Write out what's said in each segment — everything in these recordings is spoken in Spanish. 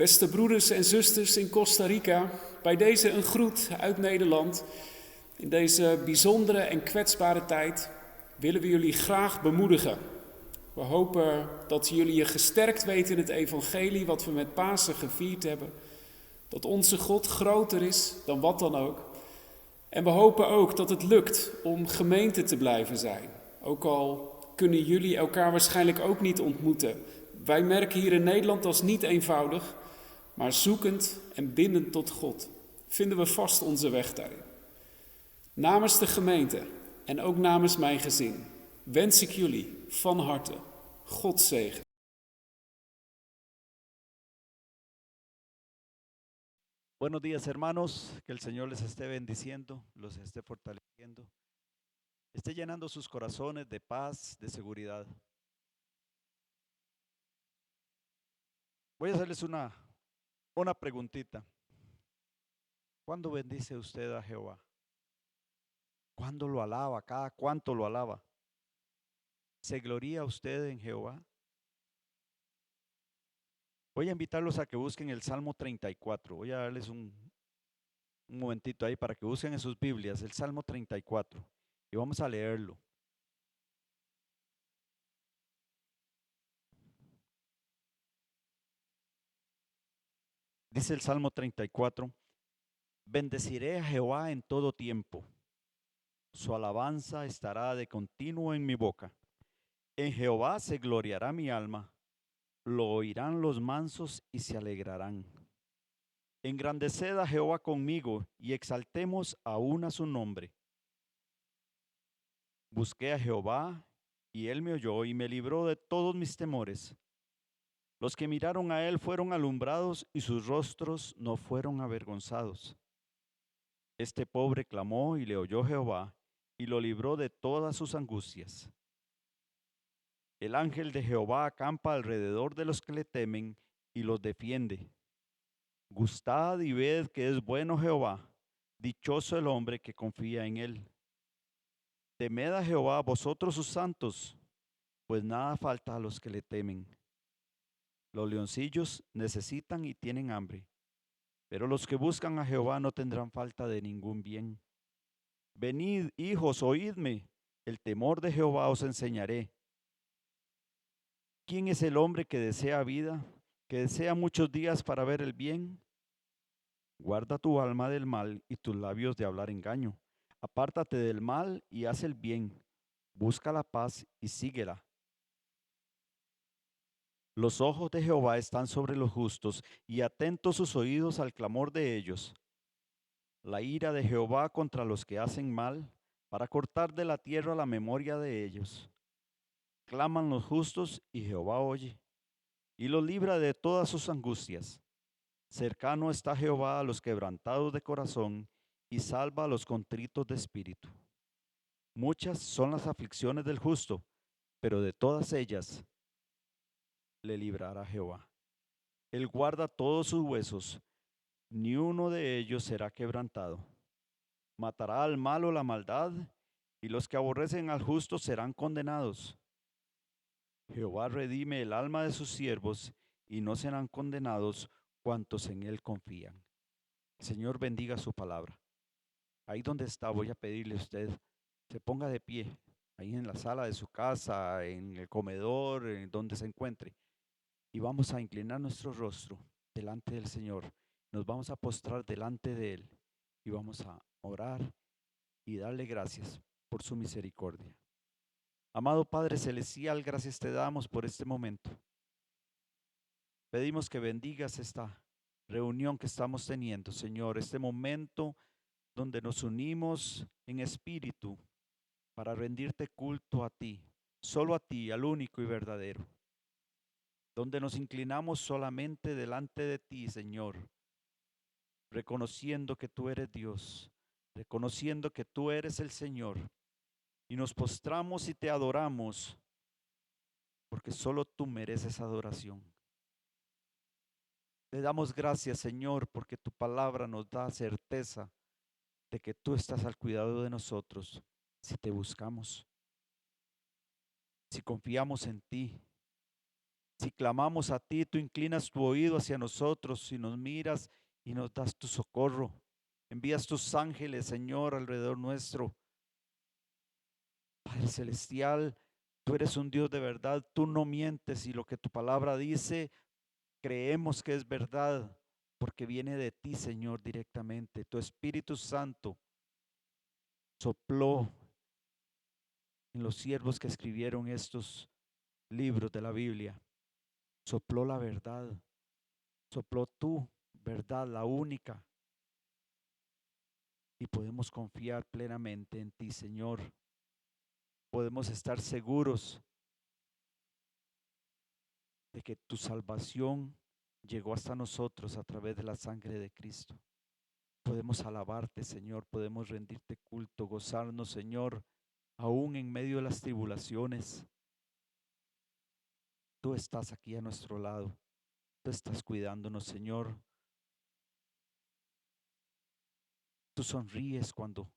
Beste broeders en zusters in Costa Rica, bij deze een groet uit Nederland. In deze bijzondere en kwetsbare tijd willen we jullie graag bemoedigen. We hopen dat jullie je gesterkt weten in het evangelie wat we met Pasen gevierd hebben. Dat onze God groter is dan wat dan ook. En we hopen ook dat het lukt om gemeente te blijven zijn. Ook al kunnen jullie elkaar waarschijnlijk ook niet ontmoeten. Wij merken hier in Nederland als niet eenvoudig, maar zoekend en bindend tot God vinden we vast onze weg daarin. Namens de gemeente en ook namens mijn gezin wens ik jullie van harte Gods zegen. Buenos días, hermanos, que el Señor les esté bendiciendo, los esté fortaleciendo, esté llenando sus corazones de paz, de seguridad. Voy a hacerles una preguntita. ¿Cuándo bendice usted a Jehová? ¿Cuándo lo alaba? ¿Cada cuánto lo alaba? ¿Se gloría usted en Jehová? Voy a invitarlos a que busquen el Salmo 34. Voy a darles un momentito ahí para que busquen en sus Biblias el Salmo 34 y vamos a leerlo. Dice el Salmo 34, bendeciré a Jehová en todo tiempo. Su alabanza estará de continuo en mi boca. En Jehová se gloriará mi alma. Lo oirán los mansos y se alegrarán. Engrandeced a Jehová conmigo y exaltemos aún a su nombre. Busqué a Jehová y él me oyó y me libró de todos mis temores. Los que miraron a él fueron alumbrados y sus rostros no fueron avergonzados. Este pobre clamó y le oyó Jehová y lo libró de todas sus angustias. El ángel de Jehová acampa alrededor de los que le temen y los defiende. Gustad y ved que es bueno Jehová, dichoso el hombre que confía en él. Temed a Jehová vosotros sus santos, pues nada falta a los que le temen. Los leoncillos necesitan y tienen hambre, pero los que buscan a Jehová no tendrán falta de ningún bien. Venid, hijos, oídme, el temor de Jehová os enseñaré. ¿Quién es el hombre que desea vida, que desea muchos días para ver el bien? Guarda tu alma del mal y tus labios de hablar engaño. Apártate del mal y haz el bien. Busca la paz y síguela. Los ojos de Jehová están sobre los justos y atentos sus oídos al clamor de ellos. La ira de Jehová contra los que hacen mal, para cortar de la tierra la memoria de ellos. Claman los justos y Jehová oye, y los libra de todas sus angustias. Cercano está Jehová a los quebrantados de corazón, y salva a los contritos de espíritu. Muchas son las aflicciones del justo, pero de todas ellas le librará Jehová. Él guarda todos sus huesos, ni uno de ellos será quebrantado. Matará al malo la maldad, y los que aborrecen al justo serán condenados. Jehová redime el alma de sus siervos, y no serán condenados cuantos en él confían. Señor, bendiga su palabra. Ahí donde está, voy a pedirle a usted, se ponga de pie, ahí en la sala de su casa, en el comedor, en donde se encuentre, y vamos a inclinar nuestro rostro delante del Señor. Nos vamos a postrar delante de Él y vamos a orar y darle gracias por su misericordia. Amado Padre Celestial, gracias te damos por este momento. Pedimos que bendigas esta reunión que estamos teniendo, Señor, este momento donde nos unimos en espíritu para rendirte culto a ti, solo a ti, al único y verdadero, donde nos inclinamos solamente delante de ti, Señor, reconociendo que tú eres Dios, reconociendo que tú eres el Señor, y nos postramos y te adoramos, porque solo tú mereces adoración. Te damos gracias, Señor, porque tu palabra nos da certeza de que tú estás al cuidado de nosotros si te buscamos, si confiamos en ti, Si clamamos a ti, tú inclinas tu oído hacia nosotros y nos miras y nos das tu socorro. Envías tus ángeles, Señor, alrededor nuestro. Padre Celestial, tú eres un Dios de verdad, tú no mientes y lo que tu palabra dice, creemos que es verdad porque viene de ti, Señor, directamente. Tu Espíritu Santo sopló en los siervos que escribieron estos libros de la Biblia. Sopló la verdad, sopló tu verdad, la única. Y podemos confiar plenamente en ti, Señor. Podemos estar seguros de que tu salvación llegó hasta nosotros a través de la sangre de Cristo. Podemos alabarte, Señor, podemos rendirte culto, gozarnos, Señor, aún en medio de las tribulaciones. Tú estás aquí a nuestro lado, tú estás cuidándonos, Señor. Tú sonríes cuando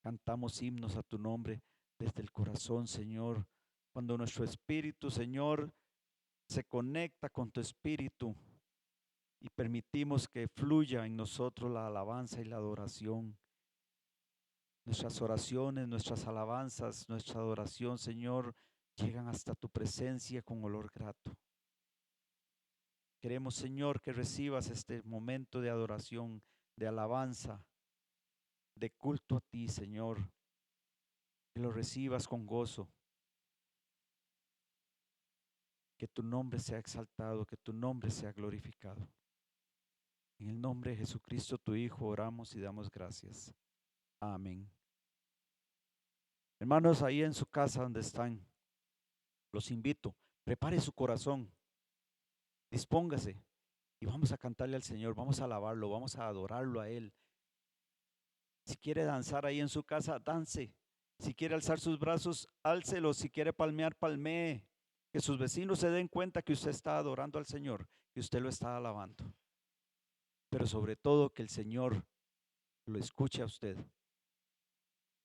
cantamos himnos a tu nombre desde el corazón, Señor. Cuando nuestro espíritu, Señor, se conecta con tu espíritu y permitimos que fluya en nosotros la alabanza y la adoración. Nuestras oraciones, nuestras alabanzas, nuestra adoración, Señor, llegan hasta tu presencia con olor grato. Queremos, Señor, que recibas este momento de adoración, de alabanza, de culto a ti, Señor. Que lo recibas con gozo. Que tu nombre sea exaltado, que tu nombre sea glorificado. En el nombre de Jesucristo, tu Hijo, oramos y damos gracias. Amén. Hermanos, ahí en su casa donde están, los invito, prepare su corazón, dispóngase y vamos a cantarle al Señor, vamos a alabarlo, vamos a adorarlo a Él. Si quiere danzar ahí en su casa, dance. Si quiere alzar sus brazos, álcelos. Si quiere palmear, palmee. Que sus vecinos se den cuenta que usted está adorando al Señor, que usted lo está alabando. Pero sobre todo que el Señor lo escuche a usted,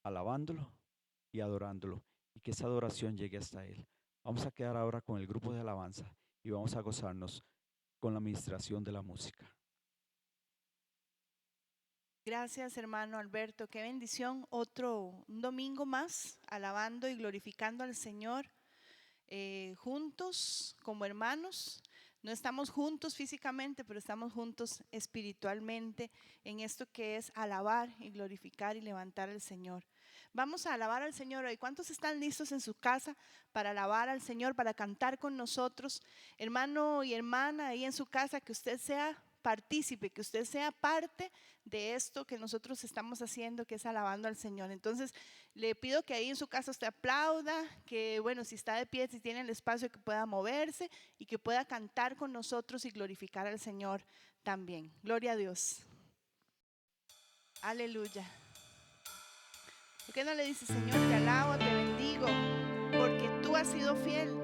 alabándolo y adorándolo, y que esa adoración llegue hasta Él. Vamos a quedar ahora con el grupo de alabanza y vamos a gozarnos con la administración de la música. Gracias, hermano Alberto. Qué bendición. Un domingo más, alabando y glorificando al Señor, juntos como hermanos. No estamos juntos físicamente, pero estamos juntos espiritualmente en esto que es alabar y glorificar y levantar al Señor. Vamos a alabar al Señor hoy. ¿Cuántos están listos en su casa para alabar al Señor, para cantar con nosotros? Hermano y hermana, ahí en su casa, que usted sea partícipe, que usted sea parte de esto que nosotros estamos haciendo, que es alabando al Señor. Entonces le pido que ahí en su casa usted aplauda, que bueno, si está de pie, si tiene el espacio, que pueda moverse y que pueda cantar con nosotros y glorificar al Señor también. Gloria a Dios. Aleluya. ¿Por qué no le dice: Señor, te alabo, te bendigo, porque tú has sido fiel?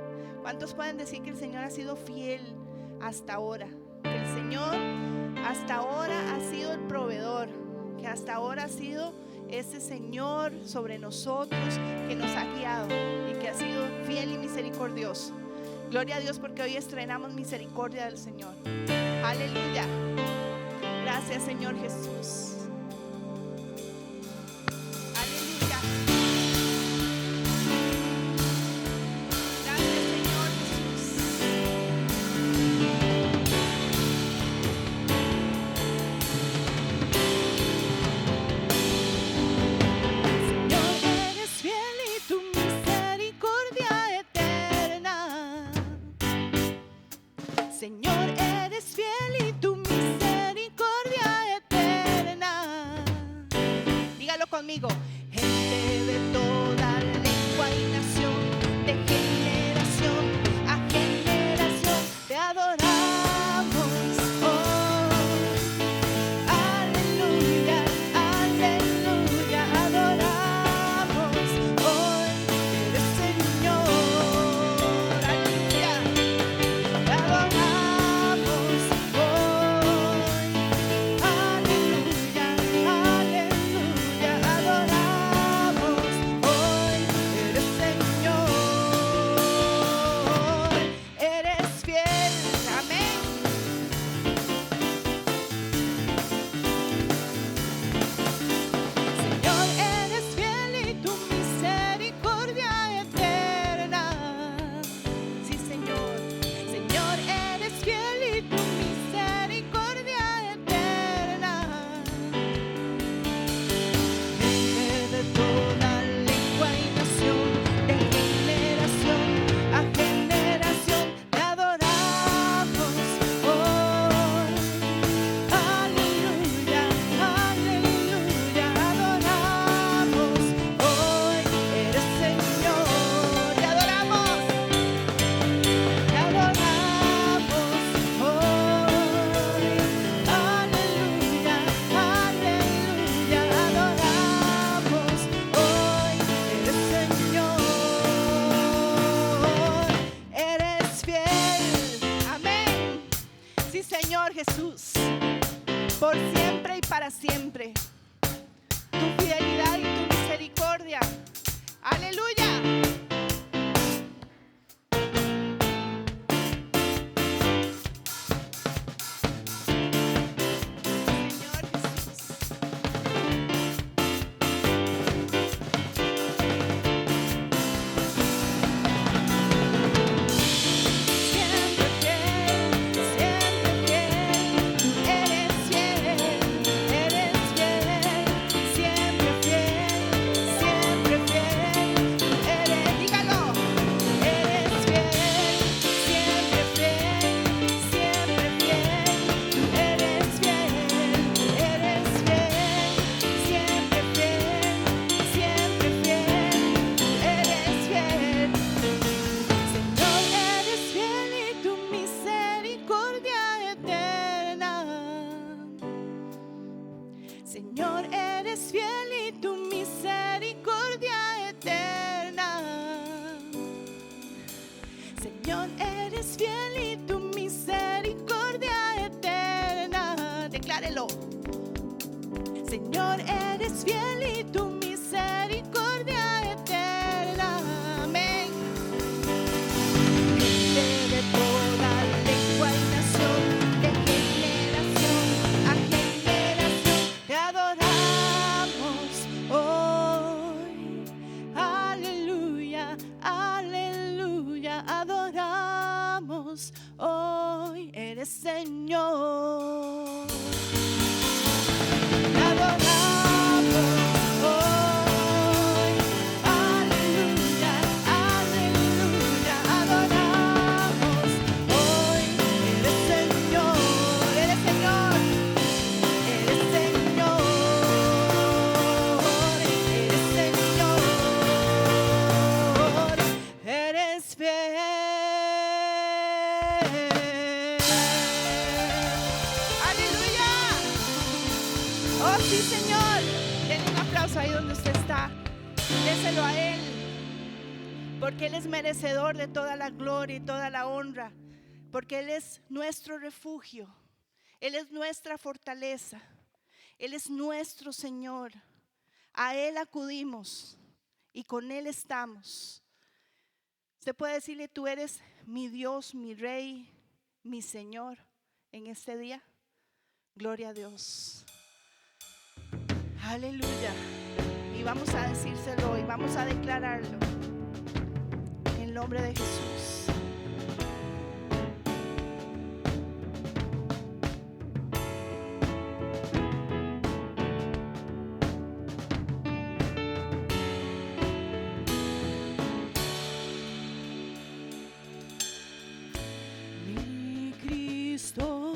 ¿Cuántos pueden decir que el Señor ha sido fiel hasta ahora? Que el Señor hasta ahora ha sido el proveedor, que hasta ahora ha sido ese Señor sobre nosotros que nos ha guiado y que ha sido fiel y misericordioso. Gloria a Dios, porque hoy estrenamos misericordia del Señor. Aleluya. Gracias, Señor Jesús. Señor, eres fiel y tu misericordia eterna. Dígalo conmigo. Gente de toda lengua y nación, de generación a generación, te adoramos. Oh, aleluya, aleluya, adoramos. Hoy eres Señor. Aleluya. Te adoramos hoy, aleluya, aleluya, adoramos. siempre. Tu fidelidad y tu misericordia. Aleluya. Señor Jesús. Siempre fiel, tú eres fiel, siempre fiel, tú eres, dígalo, eres fiel, siempre fiel, tú eres fiel, siempre fiel, tú eres fiel. Señor, eres fiel y tu misericordia eterna. Señor, eres fiel y tu misericordia eterna. Señor, eres fiel y tu misericordia eterna. Declárelo. Señor, eres fiel y tu misericordia eterna. Amén. De toda lengua y nación, de generación a generación, te adoramos hoy. Aleluya, aleluya, adoramos hoy. Eres Señor. Te adoramos hoy. Aleluya, aleluya, adoramos hoy. Eres Señor, eres Señor, eres Señor, eres fiel. Aleluya. Oh sí, Señor. Denle un aplauso ahí donde usted está. Déselo a Él, porque Él es merecedor de toda la gloria y toda la honra, porque Él es nuestro refugio, Él es nuestra fortaleza, Él es nuestro Señor. A Él acudimos y con Él estamos. Usted puede decirle: tú eres mi Dios, mi Rey, mi Señor en este día. Gloria a Dios. Aleluya. Y vamos a decírselo y vamos a declararlo en el nombre de Jesús. Mi Cristo,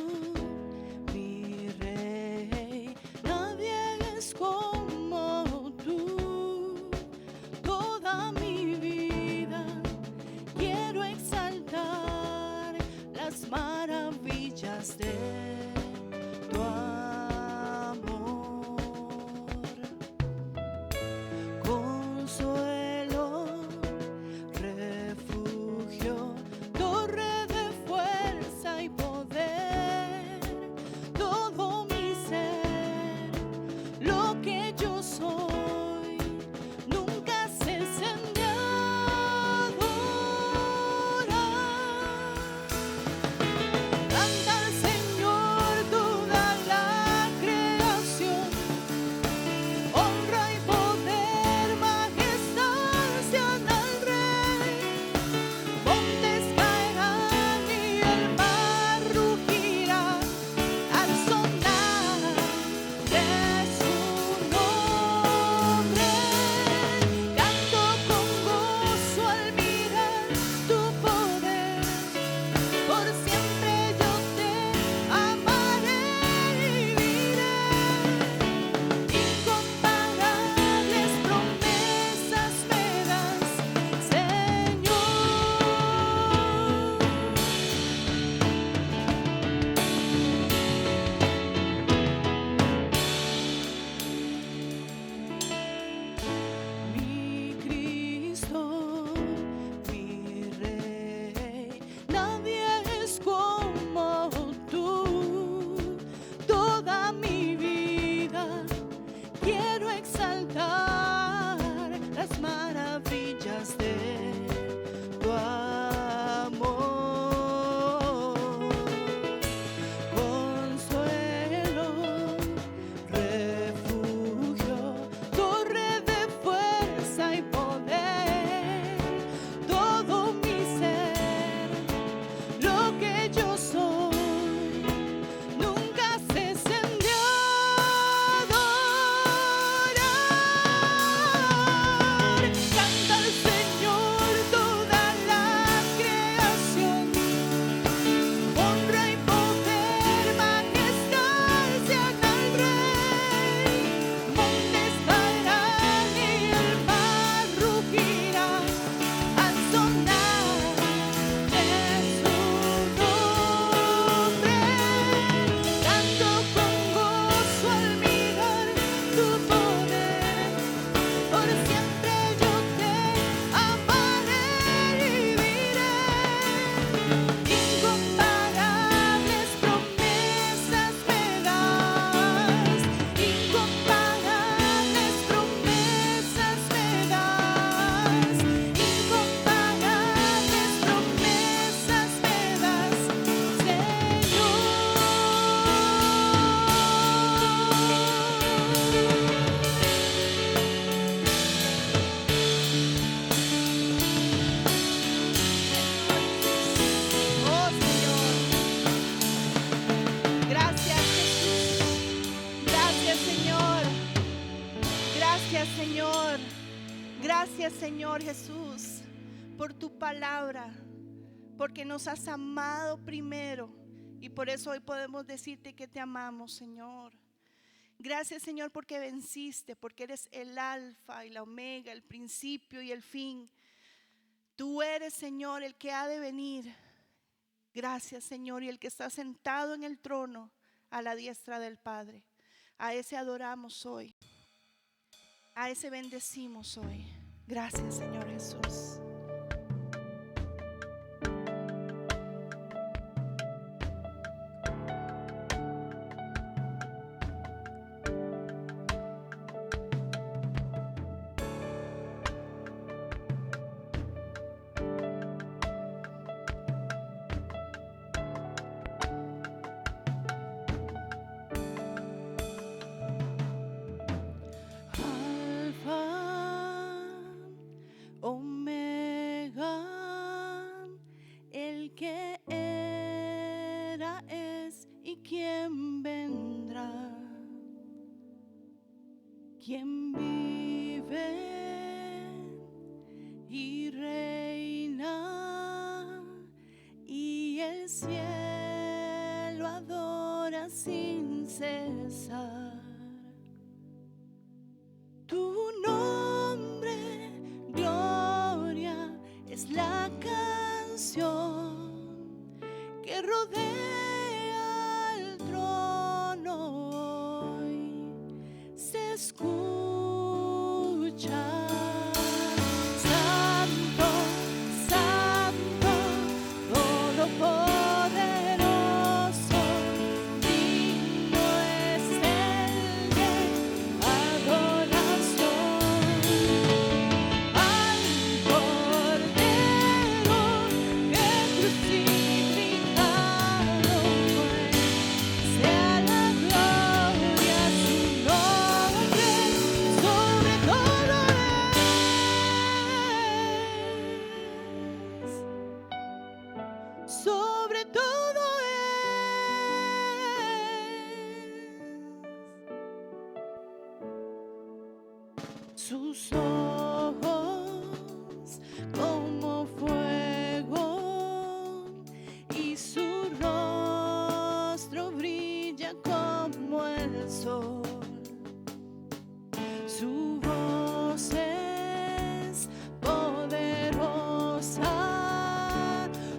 mi Rey, nadie es como tú. Toda mi vida quiero exaltar las maravillas de tu amor. Consuelo, refugio, torre de fuerza y poder, todo mi ser, lo que Gracias, Señor. Gracias, Señor Jesús, por tu palabra, porque nos has amado primero y por eso hoy podemos decirte que te amamos, Señor. Gracias, Señor, porque venciste, porque eres el alfa y la omega, el principio y el fin. Tú eres, Señor, el que ha de venir. Gracias, Señor, y el que está sentado en el trono a la diestra del Padre. A ese adoramos hoy. A ese bendecimos hoy. Gracias, Señor Jesús. Alfa, Omega, el que era, es y quien vendrá, quien vive y reina, y el cielo adora sin cesar. Tu nombre, gloria, es la canción que rodea el trono hoy. Se escucha. Santo, Santo, Todopoderoso, digno es el de adoración. Al Cordero que crucificado fue, sea la gloria a su nombre, sobre todo es, sobre todo es. Sus ojos como fuego y su rostro brilla como el sol. Su voz es poderosa,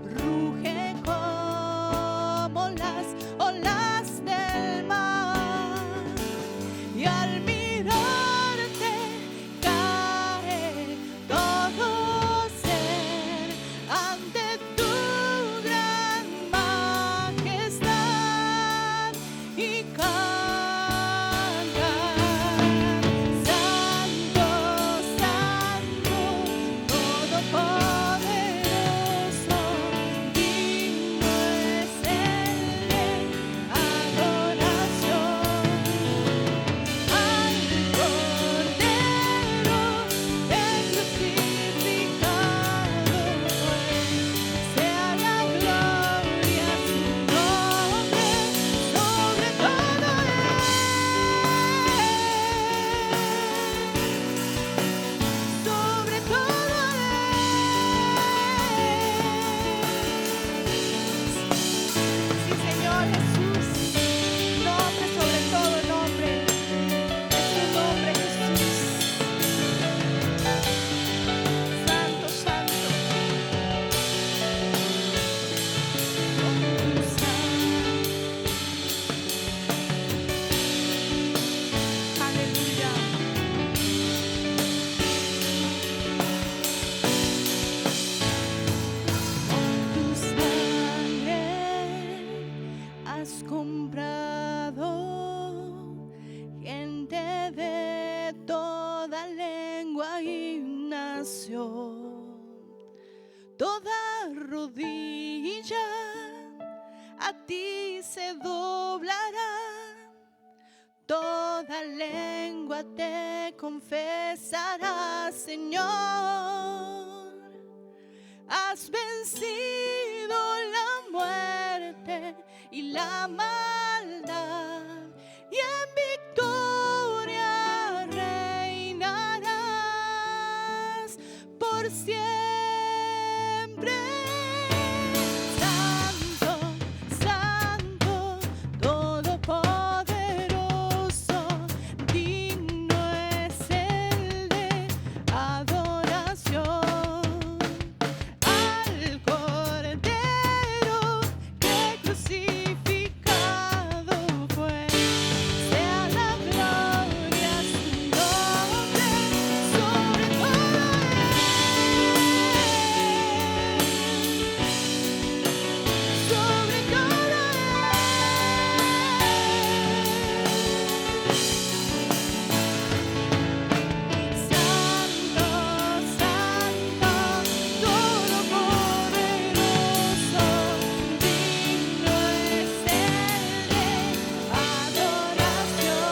ruge como las olas del mar, y al mirarte cae todo ser ante tu gran majestad y canta. Santo, Santo, Todopoderoso, digno es el de adoración. Al Cordero que crucificado fue, sea la gloria a su nombre, sobre todo es, sobre todo es. Sí, Señor Jesús, nombre sobre todo nombre, es tu nombre, Jesús. Santo, Santo, con tu sangre. Aleluya. Tu sangre has comprado gente de toda lengua y nación. Toda rodilla a ti se doblará, toda lengua te confesará, Señor. Has vencido la muerte y la maldad, y en victoria reinas. por siempre. Santo, Santo, Todopoderoso, digno es el de adoración. Al Cordero que crucificado fue, sea la gloria a su nombre, sobre todo sobre todo Santo, Santo, Todopoderoso, digno es el de adoración.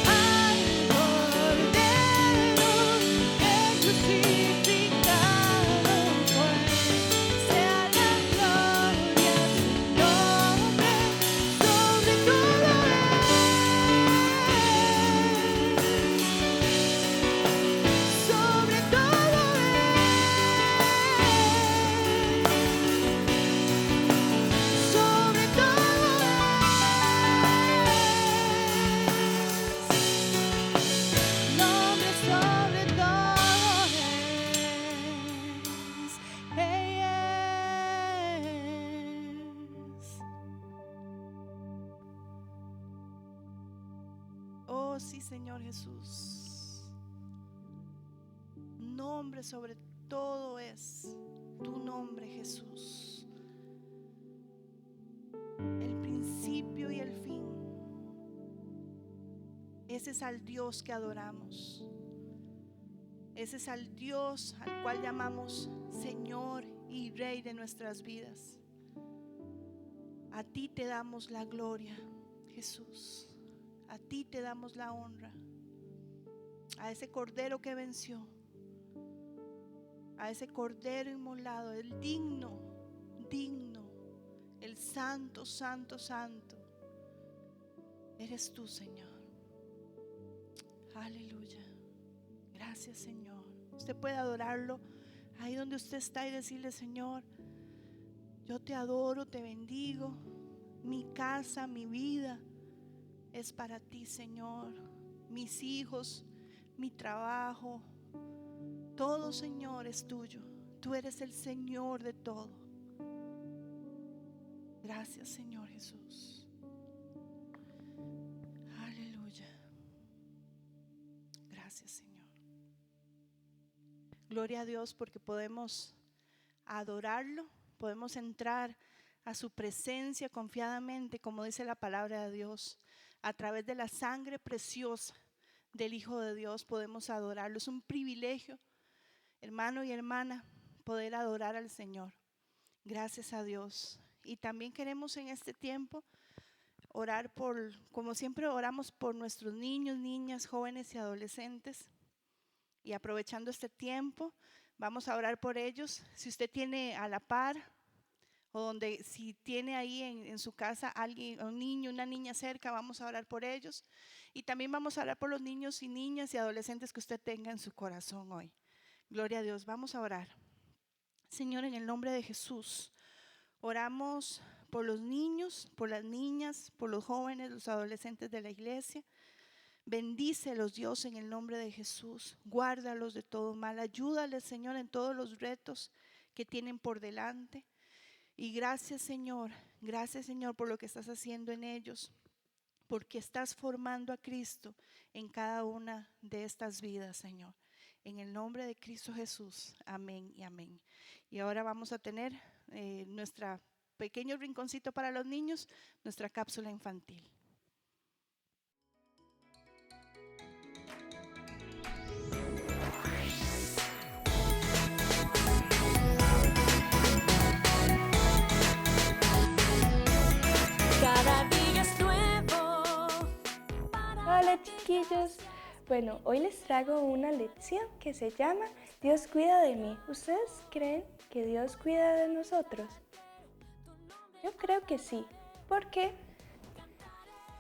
Al Cordero que crucificado fue, sea la gloria a su nombre, sobre todo sobre todo sobre todo nombre sobre todo es. Oh sí, Señor Jesús, nombre sobre todo es tu nombre, Jesús, el principio y el fin. Ese es al Dios que adoramos. Ese es al Dios al cual llamamos Señor y Rey de nuestras vidas. A ti te damos la gloria, Jesús. A ti te damos la honra. A ese Cordero que venció, a ese Cordero inmolado, el digno, digno, el santo, santo, santo. Eres tú, Señor. Aleluya. Gracias, Señor. Usted puede adorarlo ahí donde usted está y decirle: Señor, yo te adoro, te bendigo. Mi casa, mi vida es para ti, Señor. Mis hijos, mi trabajo, todo, Señor, es tuyo. Tú eres el Señor de todo. Gracias, Señor Jesús. Aleluya. Gracias, Señor. Gloria a Dios porque podemos adorarlo, podemos entrar a su presencia confiadamente, como dice la palabra de Dios. A través de la sangre preciosa del Hijo de Dios podemos adorarlo. Es un privilegio, hermano y hermana, poder adorar al Señor. Gracias a Dios. Y también queremos en este tiempo orar por, como siempre oramos por nuestros niños, niñas, jóvenes y adolescentes. Y aprovechando este tiempo, vamos a orar por ellos. Si usted tiene a la par, o donde si tiene ahí en su casa alguien, un niño, una niña cerca, vamos a orar por ellos. Y también vamos a orar por los niños y niñas y adolescentes que usted tenga en su corazón hoy. Gloria a Dios, vamos a orar. Señor, en el nombre de Jesús, oramos por los niños, por las niñas, por los jóvenes, los adolescentes de la iglesia. Bendícelos, Dios, en el nombre de Jesús. Guárdalos de todo mal. Ayúdales, Señor, en todos los retos que tienen por delante. Y gracias, Señor, por lo que estás haciendo en ellos, porque estás formando a Cristo en cada una de estas vidas, Señor. En el nombre de Cristo Jesús, amén y amén. Y ahora vamos a tener nuestro pequeño rinconcito para los niños, nuestra cápsula infantil. Cada día es nuevo. Hola chiquillos, bueno, hoy les traigo una lección que se llama Dios cuida de mí. ¿Ustedes creen que Dios cuida de nosotros? Yo creo que sí, porque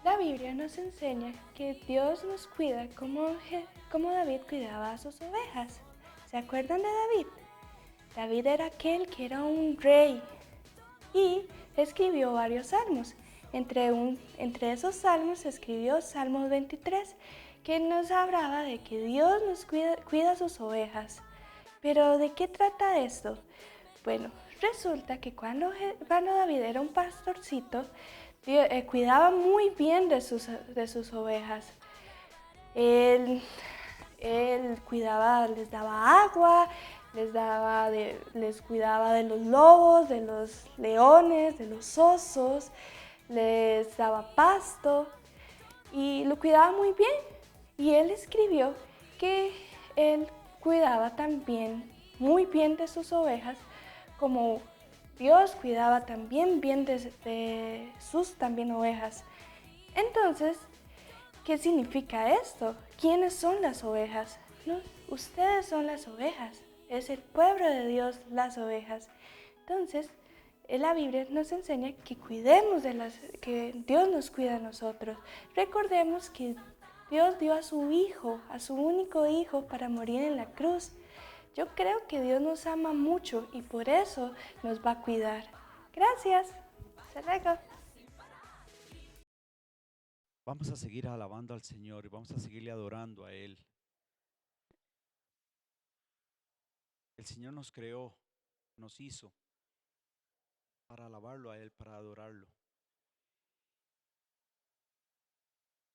la Biblia nos enseña que Dios nos cuida como David cuidaba a sus ovejas. ¿Se acuerdan de David? David era aquel que era un rey y escribió varios salmos. Entre esos salmos escribió Salmos 23, que nos hablaba de que Dios nos cuida sus ovejas. Pero ¿de qué trata esto? Bueno, resulta que cuando David era un pastorcito, cuidaba muy bien de sus ovejas. Él cuidaba, les daba agua, les cuidaba de los lobos, de los leones, de los osos, les daba pasto y lo cuidaba muy bien. Y él escribió que él cuidaba también muy bien de sus ovejas, como Dios cuidaba también bien de sus también ovejas. Entonces, ¿qué significa esto? ¿Quiénes son las ovejas? No, ustedes son las ovejas. Es el pueblo de Dios las ovejas. Entonces, en la Biblia nos enseña que cuidemos que Dios nos cuida a nosotros. Recordemos que Dios dio a su Hijo, a su único Hijo, para morir en la cruz. Yo creo que Dios nos ama mucho y por eso nos va a cuidar. Gracias. Hasta luego. Vamos a seguir alabando al Señor y vamos a seguirle adorando a Él. El Señor nos creó, nos hizo para alabarlo a Él, para adorarlo.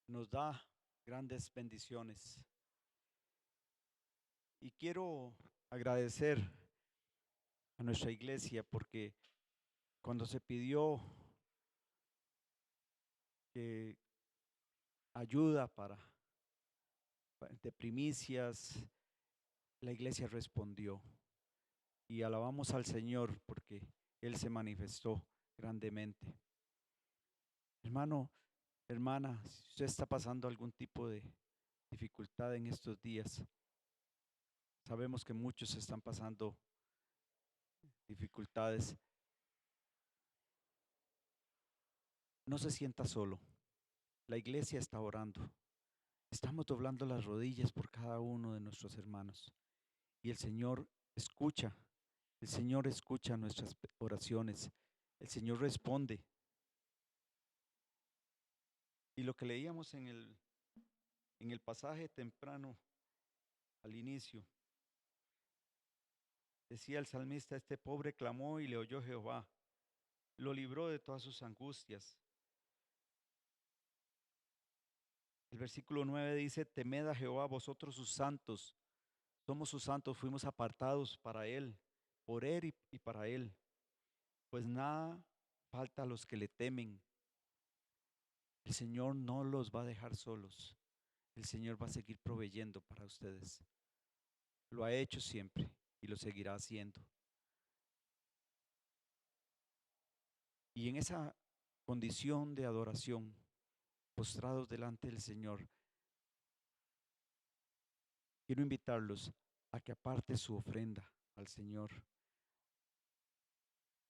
Nos da grandes bendiciones. Y quiero agradecer a nuestra iglesia porque cuando se pidió que ayuda de primicias, la iglesia respondió y alabamos al Señor porque Él se manifestó grandemente. Hermano, hermana, si usted está pasando algún tipo de dificultad en estos días, sabemos que muchos están pasando dificultades. No se sienta solo. La iglesia está orando. Estamos doblando las rodillas por cada uno de nuestros hermanos. Y el Señor escucha. El Señor escucha nuestras oraciones. El Señor responde. Y lo que leíamos en el pasaje temprano, al inicio, decía el salmista: este pobre clamó y le oyó Jehová, lo libró de todas sus angustias. El versículo 9 dice: temed a Jehová vosotros sus santos. Somos sus santos, fuimos apartados para Él, por Él y para Él. Pues nada falta a los que le temen. El Señor no los va a dejar solos. El Señor va a seguir proveyendo para ustedes. Lo ha hecho siempre y lo seguirá haciendo. Y en esa condición de adoración, postrados delante del Señor, quiero invitarlos a que aparte su ofrenda al Señor,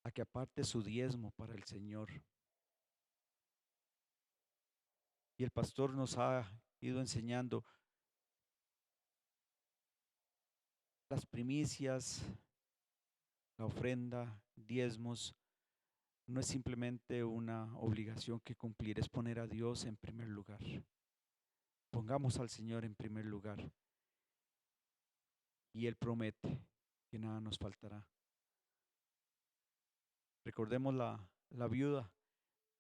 a que aparte su diezmo para el Señor. Y el pastor nos ha ido enseñando las primicias, la ofrenda, diezmos. No es simplemente una obligación que cumplir, es poner a Dios en primer lugar. Pongamos al Señor en primer lugar y Él promete que nada nos faltará. Recordemos la viuda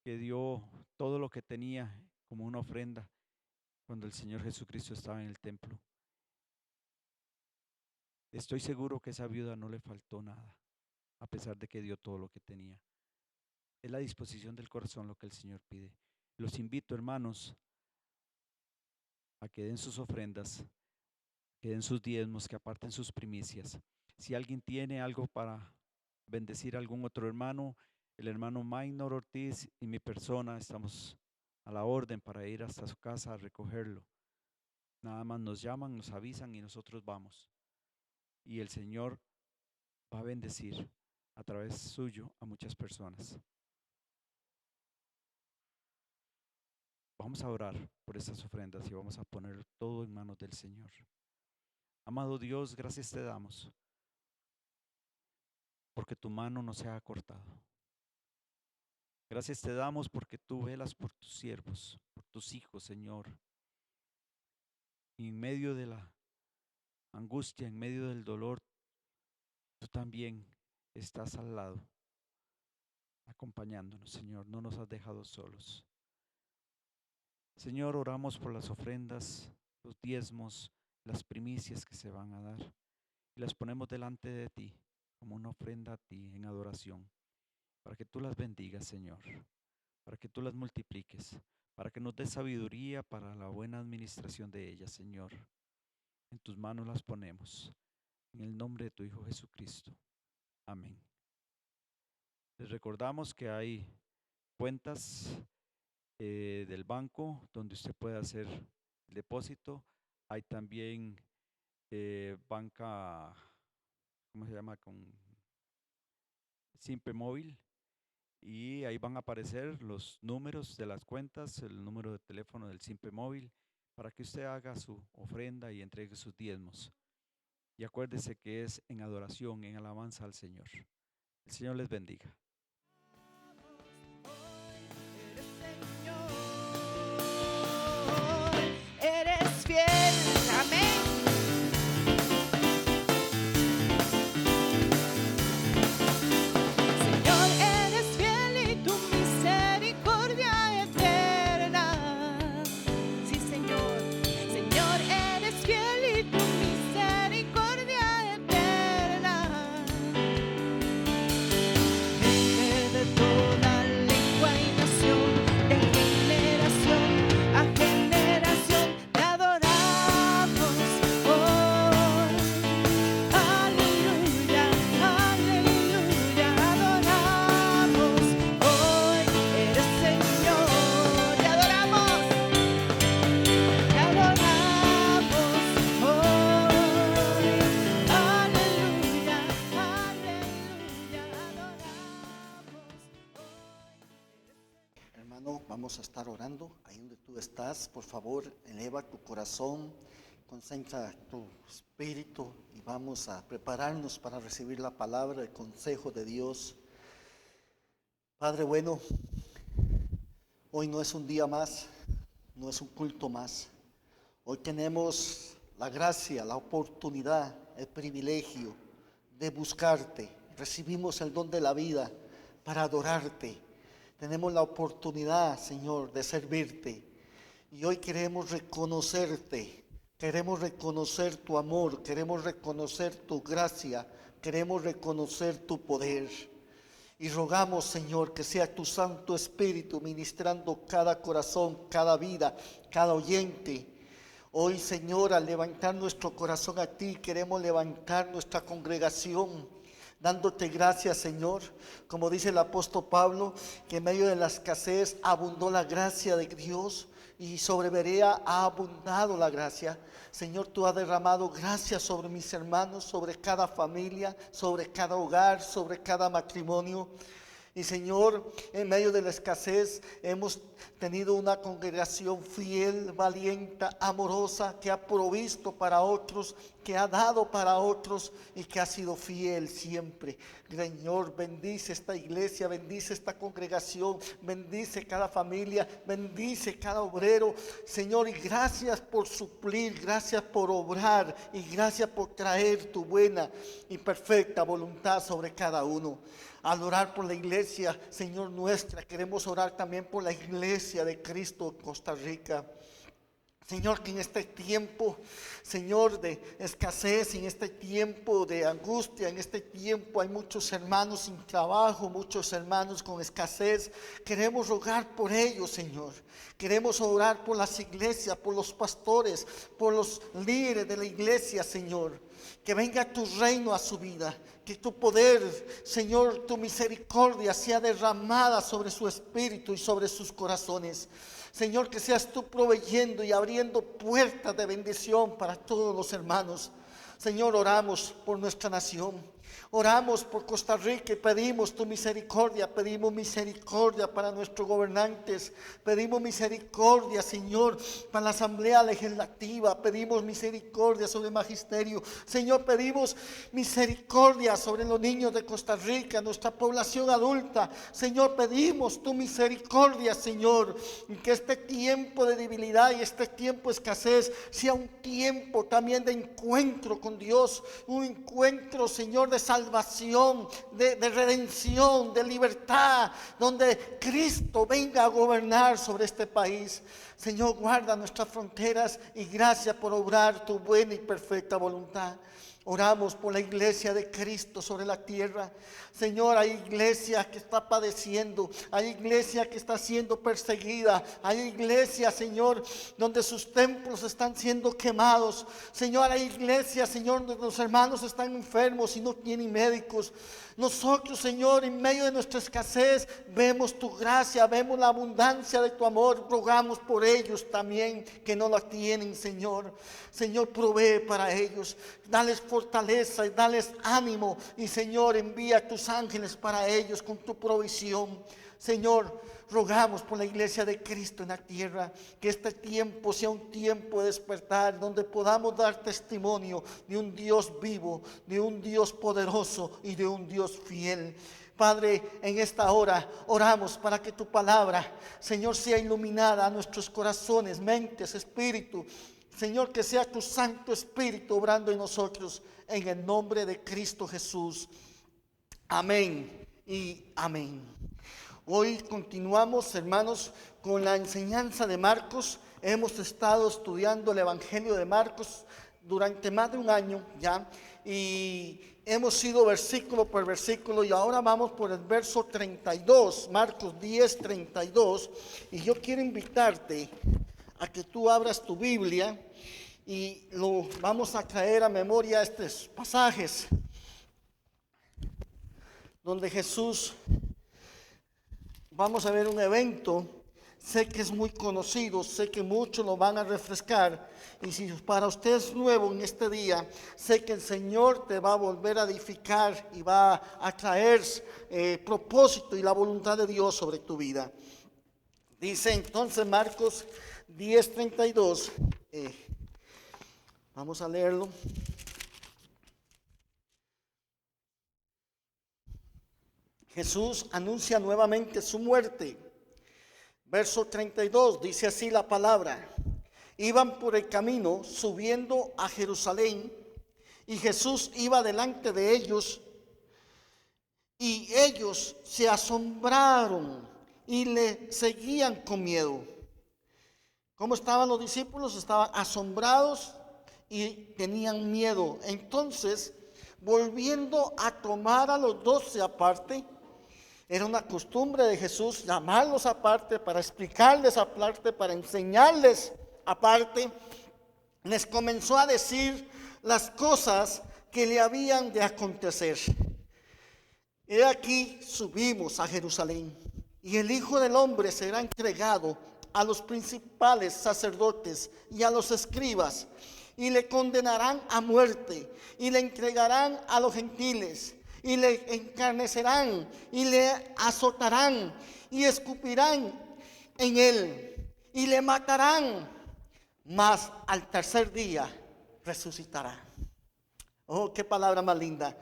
que dio todo lo que tenía como una ofrenda cuando el Señor Jesucristo estaba en el templo. Estoy seguro que a esa viuda no le faltó nada, a pesar de que dio todo lo que tenía. Es la disposición del corazón lo que el Señor pide. Los invito, hermanos, a que den sus ofrendas, que den sus diezmos, que aparten sus primicias. Si alguien tiene algo para bendecir a algún otro hermano, el hermano Maynor Ortiz y mi persona estamos a la orden para ir hasta su casa a recogerlo. Nada más nos llaman, nos avisan y nosotros vamos. Y el Señor va a bendecir a través suyo a muchas personas. Vamos a orar por estas ofrendas y vamos a poner todo en manos del Señor. Amado Dios, gracias te damos porque tu mano no se ha cortado. Gracias te damos porque tú velas por tus siervos, por tus hijos, Señor. Y en medio de la angustia, en medio del dolor, tú también estás al lado, acompañándonos, Señor. No nos has dejado solos. Señor, oramos por las ofrendas, los diezmos, las primicias que se van a dar. Y las ponemos delante de ti como una ofrenda a ti en adoración, para que tú las bendigas, Señor, para que tú las multipliques, para que nos des sabiduría para la buena administración de ellas, Señor. En tus manos las ponemos, en el nombre de tu Hijo Jesucristo. Amén. Les recordamos que hay cuentas del banco donde usted puede hacer el depósito. Hay también banca, ¿cómo se llama? Con Simpe Móvil. Y ahí van a aparecer los números de las cuentas, el número de teléfono del Simpe Móvil, para que usted haga su ofrenda y entregue sus diezmos. Y acuérdese que es en adoración, en alabanza al Señor. El Señor les bendiga. Eres fiel, amén. Señor, eres fiel y tu misericordia eterna. Sí, Señor. Señor, eres fiel y tu misericordia eterna. Gente de toda lengua y nación, de generación a generación te adoramos hoy. Aleluya, aleluya, adoramos hoy. Eres Señor, te adoramos hoy. Aleluya, aleluya, adoramos hoy. Hermano, vamos a estar orando ahí donde tú estás. Por favor, eleva tu corazón, concentra tu espíritu y vamos a prepararnos para recibir la palabra, el consejo de Dios. Padre bueno, hoy no es un día más, no es un culto más. Hoy tenemos la gracia, la oportunidad, el privilegio de buscarte. Recibimos el don de la vida para adorarte. Tenemos la oportunidad, Señor, de servirte. Y hoy queremos reconocerte, queremos reconocer tu amor, queremos reconocer tu gracia, queremos reconocer tu poder. Y rogamos, Señor, que sea tu Santo Espíritu ministrando cada corazón, cada vida, cada oyente. Hoy, Señor, al levantar nuestro corazón a ti, queremos levantar nuestra congregación, dándote gracias, Señor. Como dice el apóstol Pablo, que en medio de la escasez abundó la gracia de Dios y sobre Berea ha abundado la gracia. Señor, tú has derramado gracia sobre mis hermanos, sobre cada familia, sobre cada hogar, sobre cada matrimonio. Y Señor, en medio de la escasez hemos tenido una congregación fiel, valiente, amorosa, que ha provisto para otros, que ha dado para otros y que ha sido fiel siempre. Señor, bendice esta iglesia, bendice esta congregación, bendice cada familia, bendice cada obrero. Señor, y gracias por suplir, gracias por obrar y gracias por traer tu buena y perfecta voluntad sobre cada uno. Al orar por la iglesia, Señor nuestra, queremos orar también por la iglesia de Cristo en Costa Rica. Señor, que en este tiempo, Señor, de escasez, en este tiempo de angustia, en este tiempo hay muchos hermanos sin trabajo, muchos hermanos con escasez. Queremos rogar por ellos, Señor. Queremos orar por las iglesias, por los pastores, por los líderes de la iglesia, Señor. Que venga tu reino a su vida, que tu poder, Señor, tu misericordia sea derramada sobre su espíritu y sobre sus corazones. Señor, que seas tú proveyendo y abriendo puertas de bendición para todos los hermanos. Señor, oramos por nuestra nación. Oramos por Costa Rica y pedimos tu misericordia, pedimos misericordia para nuestros gobernantes, pedimos misericordia, Señor, para la Asamblea Legislativa, pedimos misericordia sobre el magisterio, Señor, pedimos misericordia sobre los niños de Costa Rica, nuestra población adulta, Señor, pedimos tu misericordia, Señor, y que este tiempo de debilidad y este tiempo de escasez sea un tiempo también de encuentro con Dios, un encuentro, Señor, de salvación, de redención, de libertad, donde Cristo venga a gobernar sobre este país. Señor, guarda nuestras fronteras y gracias por obrar tu buena y perfecta voluntad. Oramos por la iglesia de Cristo sobre la tierra. Señor, hay iglesia que está padeciendo, hay iglesia que está siendo perseguida, hay iglesia, Señor, donde sus templos están siendo quemados. Señor, hay iglesia, Señor, donde los hermanos están enfermos y no tienen médicos. Nosotros, Señor, en medio de nuestra escasez, vemos tu gracia, vemos la abundancia de tu amor. Rogamos por ellos también que no la tienen, Señor. Señor, provee para ellos. Dales fortaleza y dales ánimo. Y, Señor, envía tus ángeles para ellos con tu provisión. Señor, rogamos por la iglesia de Cristo en la tierra, que este tiempo sea un tiempo de despertar, donde podamos dar testimonio de un Dios vivo, de un Dios poderoso y de un Dios fiel. Padre, en esta hora oramos para que tu palabra, Señor, sea iluminada a nuestros corazones, mentes, espíritu. Señor, que sea tu Santo Espíritu obrando en nosotros, en el nombre de Cristo Jesús. Amén y amén. Hoy continuamos, hermanos, con la enseñanza de Marcos. Hemos estado estudiando el Evangelio de Marcos durante más de un año ya, y hemos ido versículo por versículo, y ahora vamos por el verso 32, Marcos 10, 32, y yo quiero invitarte a que tú abras tu Biblia y lo vamos a traer a memoria estos pasajes donde Jesús, vamos a ver un evento. Sé que es muy conocido, sé que muchos lo van a refrescar, y si para usted es nuevo en este día, sé que el Señor te va a volver a edificar y va a traer propósito y la voluntad de Dios sobre tu vida. Dice entonces Marcos 10:32, vamos a leerlo. Jesús anuncia nuevamente su muerte. Verso 32, dice así la palabra: iban por el camino subiendo a Jerusalén, y Jesús iba delante de ellos, y ellos se asombraron y le seguían con miedo. ¿Cómo estaban los discípulos? Estaban asombrados y tenían miedo. Entonces, volviendo a tomar a los 12 aparte, era una costumbre de Jesús llamarlos aparte para explicarles aparte, para enseñarles aparte. Les comenzó a decir las cosas que le habían de acontecer. He aquí, subimos a Jerusalén, y el Hijo del Hombre será entregado a los principales sacerdotes y a los escribas, y le condenarán a muerte, y le entregarán a los gentiles, y le encarnecerán, y le azotarán, y escupirán en él, y le matarán, mas al tercer día resucitará. Oh, qué palabra más linda.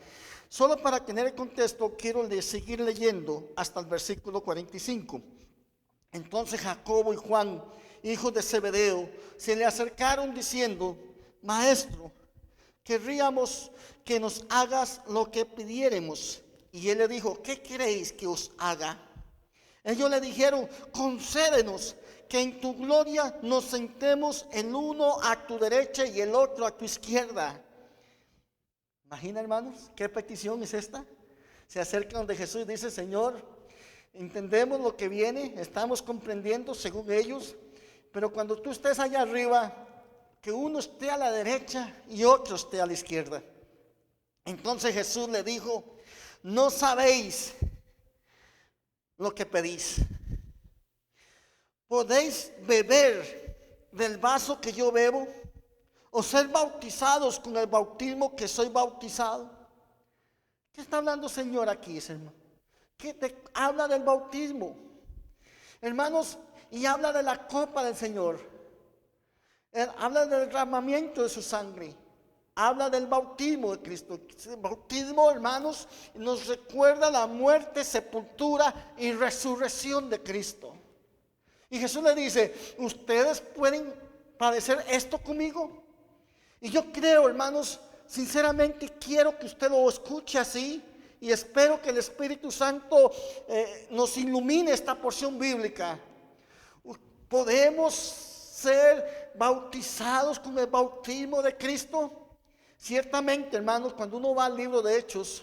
Solo para tener el contexto, quiero seguir leyendo hasta el versículo 45. Entonces Jacobo y Juan, hijos de Zebedeo, se le acercaron diciendo: Maestro, querríamos que nos hagas lo que pidiéremos. Y él le dijo: ¿qué queréis que os haga? Ellos le dijeron: concédenos que en tu gloria nos sentemos el uno a tu derecha y el otro a tu izquierda. Imagina, hermanos, ¿qué petición es esta? Se acercan donde Jesús y dice: Señor, entendemos lo que viene, estamos comprendiendo según ellos, pero cuando tú estés allá arriba, que uno esté a la derecha y otro esté a la izquierda. Entonces Jesús le dijo: no sabéis lo que pedís. ¿Podéis beber del vaso que yo bebo, o ser bautizados con el bautismo que soy bautizado? ¿Qué está hablando Señor aquí, hermano? Habla del bautismo, hermanos, y habla de la copa del Señor. Habla del derramamiento de su sangre. Habla del bautismo de Cristo. El bautismo, hermanos, nos recuerda la muerte, sepultura y resurrección de Cristo. Y Jesús le dice, ¿ustedes pueden padecer esto conmigo? Y yo creo, hermanos, sinceramente quiero que usted lo escuche así. Y espero que el Espíritu Santo nos ilumine esta porción bíblica. ¿Podemos ser bautizados con el bautismo de Cristo? Ciertamente, hermanos, cuando uno va al libro de Hechos,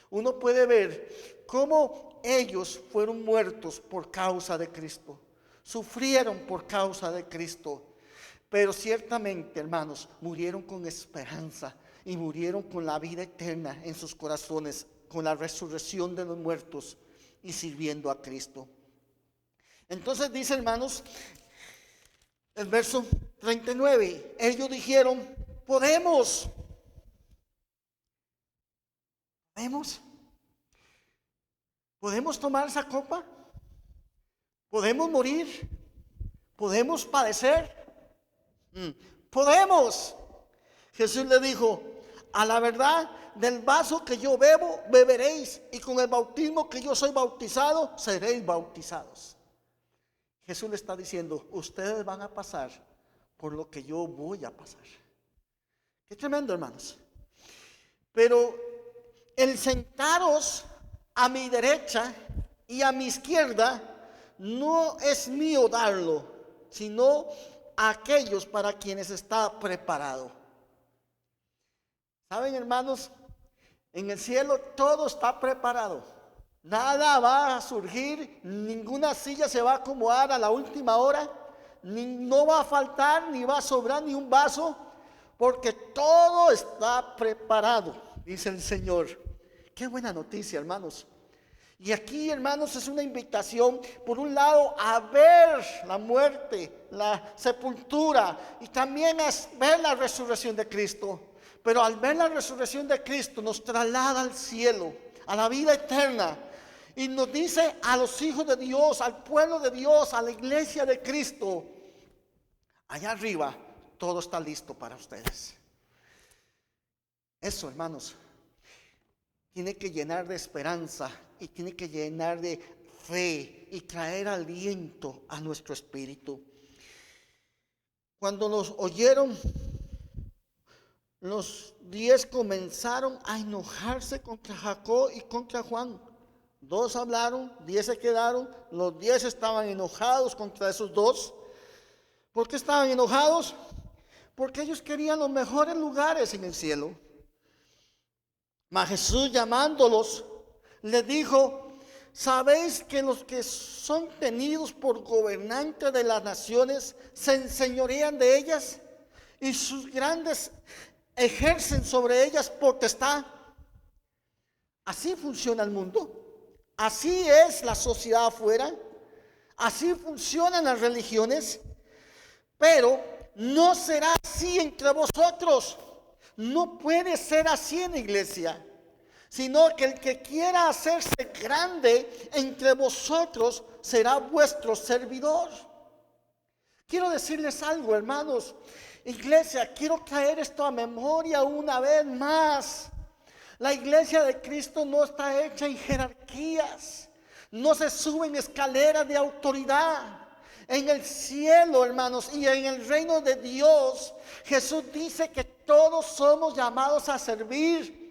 uno puede ver cómo ellos fueron muertos por causa de Cristo. Sufrieron por causa de Cristo. Pero ciertamente, hermanos, murieron con esperanza y murieron con la vida eterna en sus corazones, con la resurrección de los muertos y sirviendo a Cristo. Entonces dice, hermanos, el verso 39, ellos dijeron, ¿podemos tomar esa copa? ¿Podemos morir? ¿Podemos padecer? Podemos. Jesús le dijo, a la verdad, del vaso que yo bebo, beberéis, y con el bautismo que yo soy bautizado, seréis bautizados. Jesús le está diciendo, ustedes van a pasar por lo que yo voy a pasar. Qué tremendo, hermanos. Pero el sentaros a mi derecha y a mi izquierda no es mío darlo, sino a aquellos para quienes está preparado. ¿Saben, hermanos? En el cielo todo está preparado. Nada va a surgir, ninguna silla se va a acomodar a la última hora, no va a faltar, ni va a sobrar ni un vaso, porque todo está preparado, dice el Señor. Qué buena noticia, hermanos. Y aquí, hermanos, es una invitación, por un lado, a ver la muerte, la sepultura, y también a ver la resurrección de Cristo. Pero al ver la resurrección de Cristo nos traslada al cielo, a la vida eterna. Y nos dice a los hijos de Dios, al pueblo de Dios, a la iglesia de Cristo, allá arriba todo está listo para ustedes. Eso, hermanos, tiene que llenar de esperanza y tiene que llenar de fe y traer aliento a nuestro espíritu. Cuando nos oyeron, los 10 comenzaron a enojarse contra Jacob y contra Juan. 2 hablaron, 10 se quedaron. Los 10 estaban enojados contra esos 2. ¿Por qué estaban enojados? Porque ellos querían los mejores lugares en el cielo. Mas Jesús, llamándolos, les dijo, ¿sabéis que los que son tenidos por gobernantes de las naciones se enseñorean de ellas? Y sus grandes ejercen sobre ellas potestad. Así funciona el mundo. Así es la sociedad afuera. Así funcionan las religiones. Pero no será así entre vosotros. No puede ser así en la iglesia. Sino que el que quiera hacerse grande entre vosotros será vuestro servidor. Quiero decirles algo, hermanos. Iglesia, quiero traer esto a memoria una vez más. La iglesia de Cristo no está hecha en jerarquías. No se suben escaleras de autoridad. En el cielo, hermanos, y en el reino de Dios, Jesús dice que todos somos llamados a servir.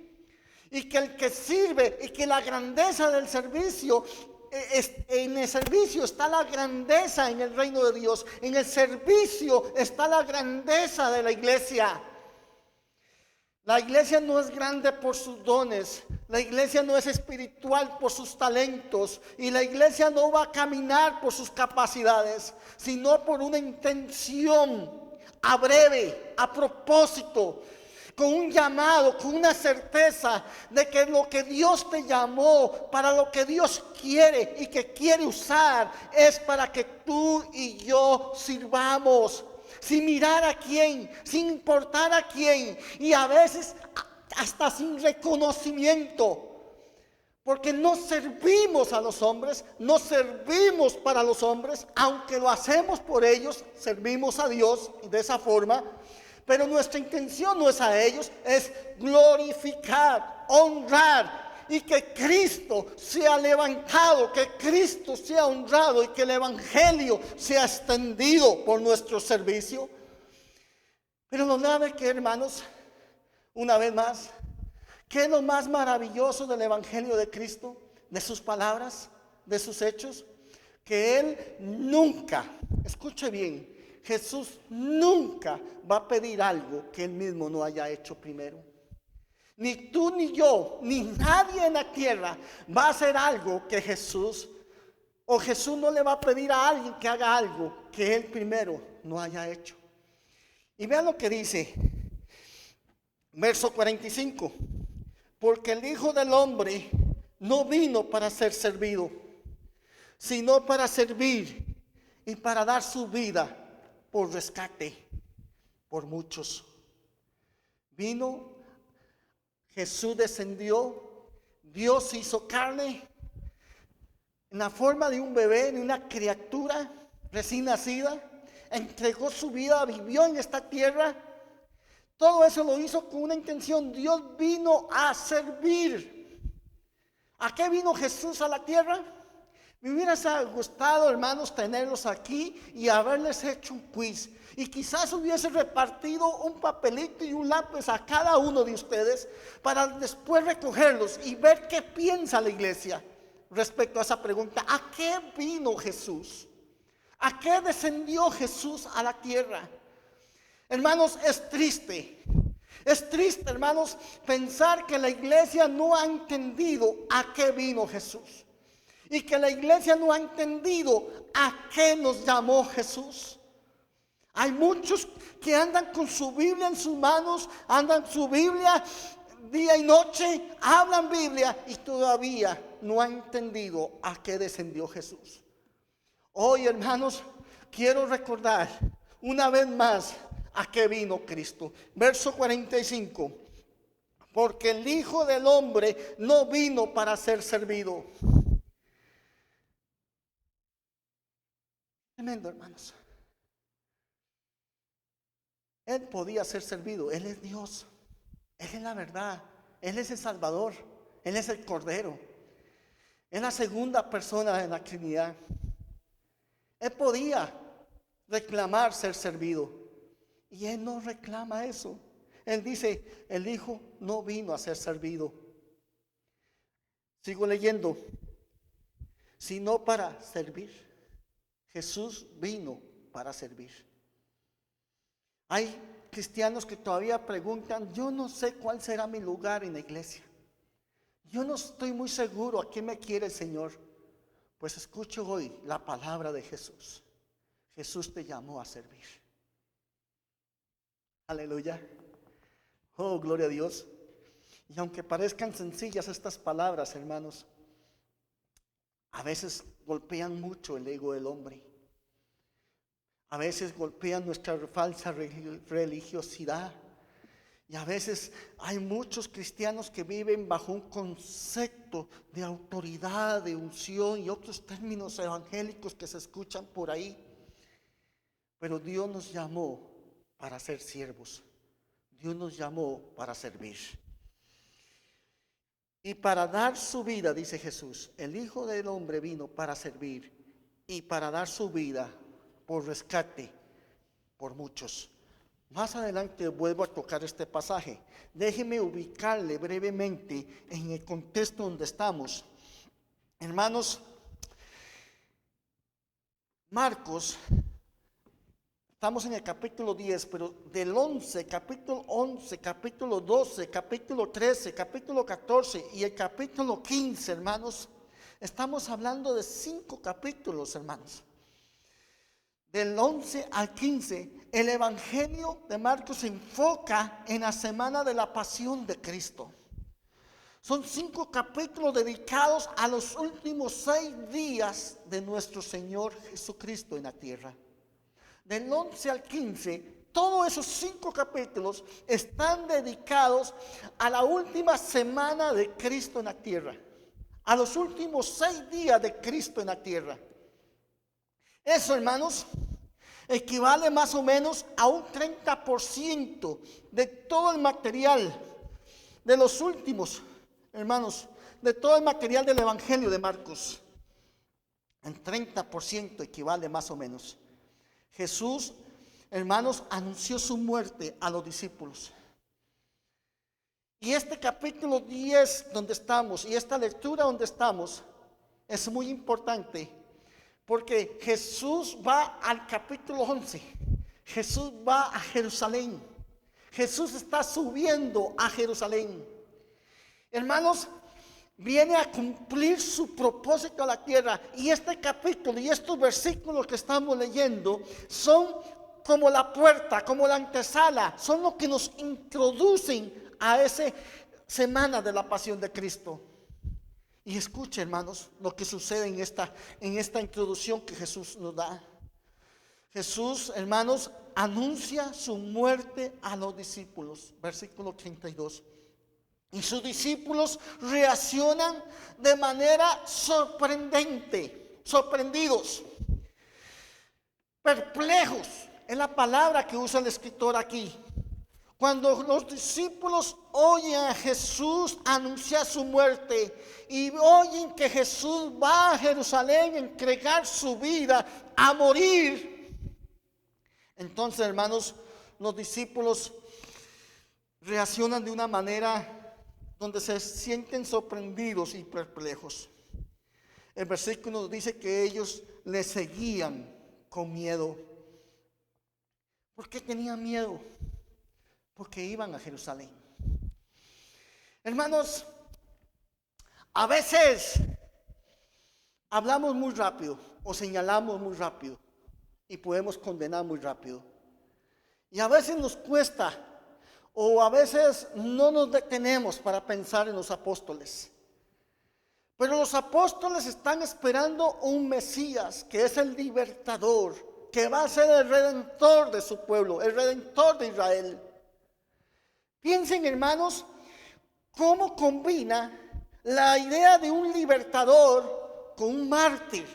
Y que el que sirve y que la grandeza del servicio, en el servicio está la grandeza en el reino de Dios. En el servicio está la grandeza de la iglesia. La iglesia no es grande por sus dones. La iglesia no es espiritual por sus talentos. Y la iglesia no va a caminar por sus capacidades, sino por una intención a breve, a propósito, con un llamado, con una certeza de que lo que Dios te llamó, para lo que Dios quiere y que quiere usar, es para que tú y yo sirvamos, sin mirar a quién, sin importar a quién, y a veces hasta sin reconocimiento. Porque no servimos a los hombres, no servimos para los hombres, aunque lo hacemos por ellos, servimos a Dios de esa forma. Pero nuestra intención no es a ellos, es glorificar, honrar y que Cristo sea levantado, que Cristo sea honrado y que el evangelio sea extendido por nuestro servicio. Pero no sabe que, hermanos, una vez más, ¿qué es lo más maravilloso del evangelio de Cristo? De sus palabras, de sus hechos, que Él nunca, escuche bien, Jesús nunca va a pedir algo que Él mismo no haya hecho primero. Ni tú ni yo, ni nadie en la tierra va a hacer algo que Jesús, o Jesús no le va a pedir a alguien que haga algo que Él primero no haya hecho. Y vean lo que dice, verso 45. Porque el Hijo del Hombre no vino para ser servido, sino para servir y para dar su vida por rescate por muchos. Vino, Jesús descendió, Dios hizo carne en la forma de un bebé, de una criatura recién nacida, entregó su vida, vivió en esta tierra. Todo eso lo hizo con una intención. Dios vino a servir. ¿A qué vino Jesús a la tierra? Me hubiera gustado, hermanos, tenerlos aquí y haberles hecho un quiz. Y quizás hubiese repartido un papelito y un lápiz a cada uno de ustedes para después recogerlos y ver qué piensa la iglesia respecto a esa pregunta. ¿A qué vino Jesús? ¿A qué descendió Jesús a la tierra? Hermanos, es triste, hermanos, pensar que la iglesia no ha entendido a qué vino Jesús y que la iglesia no ha entendido a qué nos llamó Jesús. Hay muchos que andan con su Biblia en sus manos, andan su Biblia día y noche, hablan Biblia y todavía no han entendido a qué descendió Jesús. Hoy, hermanos, quiero recordar una vez más a qué vino Cristo. Verso 45. Porque el Hijo del Hombre no vino para ser servido. Tremendo, hermanos. Él podía ser servido. Él es Dios. Él es la verdad. Él es el Salvador. Él es el Cordero. Es la segunda persona de la Trinidad. Él podía reclamar ser servido. Y Él no reclama eso. Él dice, el Hijo no vino a ser servido. Sigo leyendo. Sino para servir. Jesús vino para servir. Hay cristianos que todavía preguntan, yo no sé cuál será mi lugar en la iglesia. Yo no estoy muy seguro a qué me quiere el Señor. Pues escucho hoy la palabra de Jesús. Jesús te llamó a servir. Aleluya. Oh, gloria a Dios. Y aunque parezcan sencillas estas palabras, hermanos, a veces golpean mucho el ego del hombre. A veces golpean nuestra falsa religiosidad. Y a veces hay muchos cristianos que viven bajo un concepto de autoridad, de unción y otros términos evangélicos que se escuchan por ahí. Pero Dios nos llamó para ser siervos. Dios nos llamó para servir. Y para dar su vida, dice Jesús, el Hijo del Hombre vino para servir y para dar su vida por rescate por muchos. Más adelante vuelvo a tocar este pasaje. Déjeme ubicarle brevemente en el contexto donde estamos. Hermanos, Marcos, estamos en el capítulo 10, pero del 11, capítulo 11, capítulo 12, capítulo 13, capítulo 14 y el capítulo 15, hermanos, estamos hablando de 5 capítulos, hermanos. Del 11 al 15, el Evangelio de Marcos se enfoca en la semana de la pasión de Cristo. Son 5 capítulos dedicados a los últimos 6 días de nuestro Señor Jesucristo en la tierra. Del 11 al 15, todos esos 5 capítulos están dedicados a la última semana de Cristo en la tierra. a los últimos 6 días de Cristo en la tierra. Eso, hermanos, equivale más o menos a un 30% de todo el material de los últimos, hermanos, de todo el material del Evangelio de Marcos. El 30% equivale más o menos. Jesús, hermanos, anunció su muerte a los discípulos. Y este capítulo 10 donde estamos y esta lectura donde estamos es muy importante, porque Jesús va al capítulo 11. Jesús va a Jerusalén. Jesús está subiendo a Jerusalén. Hermanos, viene a cumplir su propósito a la tierra. Y este capítulo y estos versículos que estamos leyendo son como la puerta, como la antesala. Son lo que nos introducen a esa semana de la pasión de Cristo. Y escuche, hermanos, lo que sucede en esta introducción que Jesús nos da. Jesús, hermanos, anuncia su muerte a los discípulos. Versículo 32. Y sus discípulos reaccionan de manera sorprendente, sorprendidos, perplejos. Es la palabra que usa el escritor aquí. Cuando los discípulos oyen a Jesús anunciar su muerte y oyen que Jesús va a Jerusalén a entregar su vida, a morir, entonces, hermanos, los discípulos reaccionan de una manera donde se sienten sorprendidos y perplejos. El versículo dice que ellos le seguían con miedo. ¿Por qué tenían miedo? Porque iban a Jerusalén. Hermanos, a veces hablamos muy rápido o señalamos muy rápido y podemos condenar muy rápido. Y a veces nos cuesta o a veces no nos detenemos para pensar en los apóstoles. Pero los apóstoles están esperando un Mesías que es el libertador, que va a ser el redentor de su pueblo, el redentor de Israel. Piensen, hermanos, cómo combina la idea de un libertador con un mártir.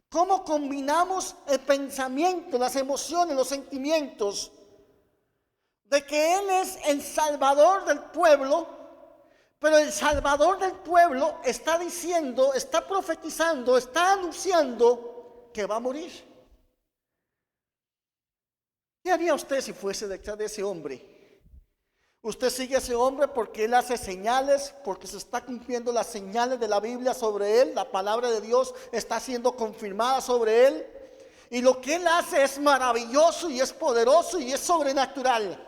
Cómo combinamos el pensamiento, las emociones, los sentimientos de que Él es el salvador del pueblo, pero el salvador del pueblo está diciendo, está profetizando, está anunciando que va a morir. ¿Qué haría usted si fuese detrás de ese hombre? Usted sigue a ese hombre porque él hace señales, porque se está cumpliendo las señales de la Biblia sobre él. La palabra de Dios está siendo confirmada sobre él. Y lo que él hace es maravilloso y es poderoso y es sobrenatural.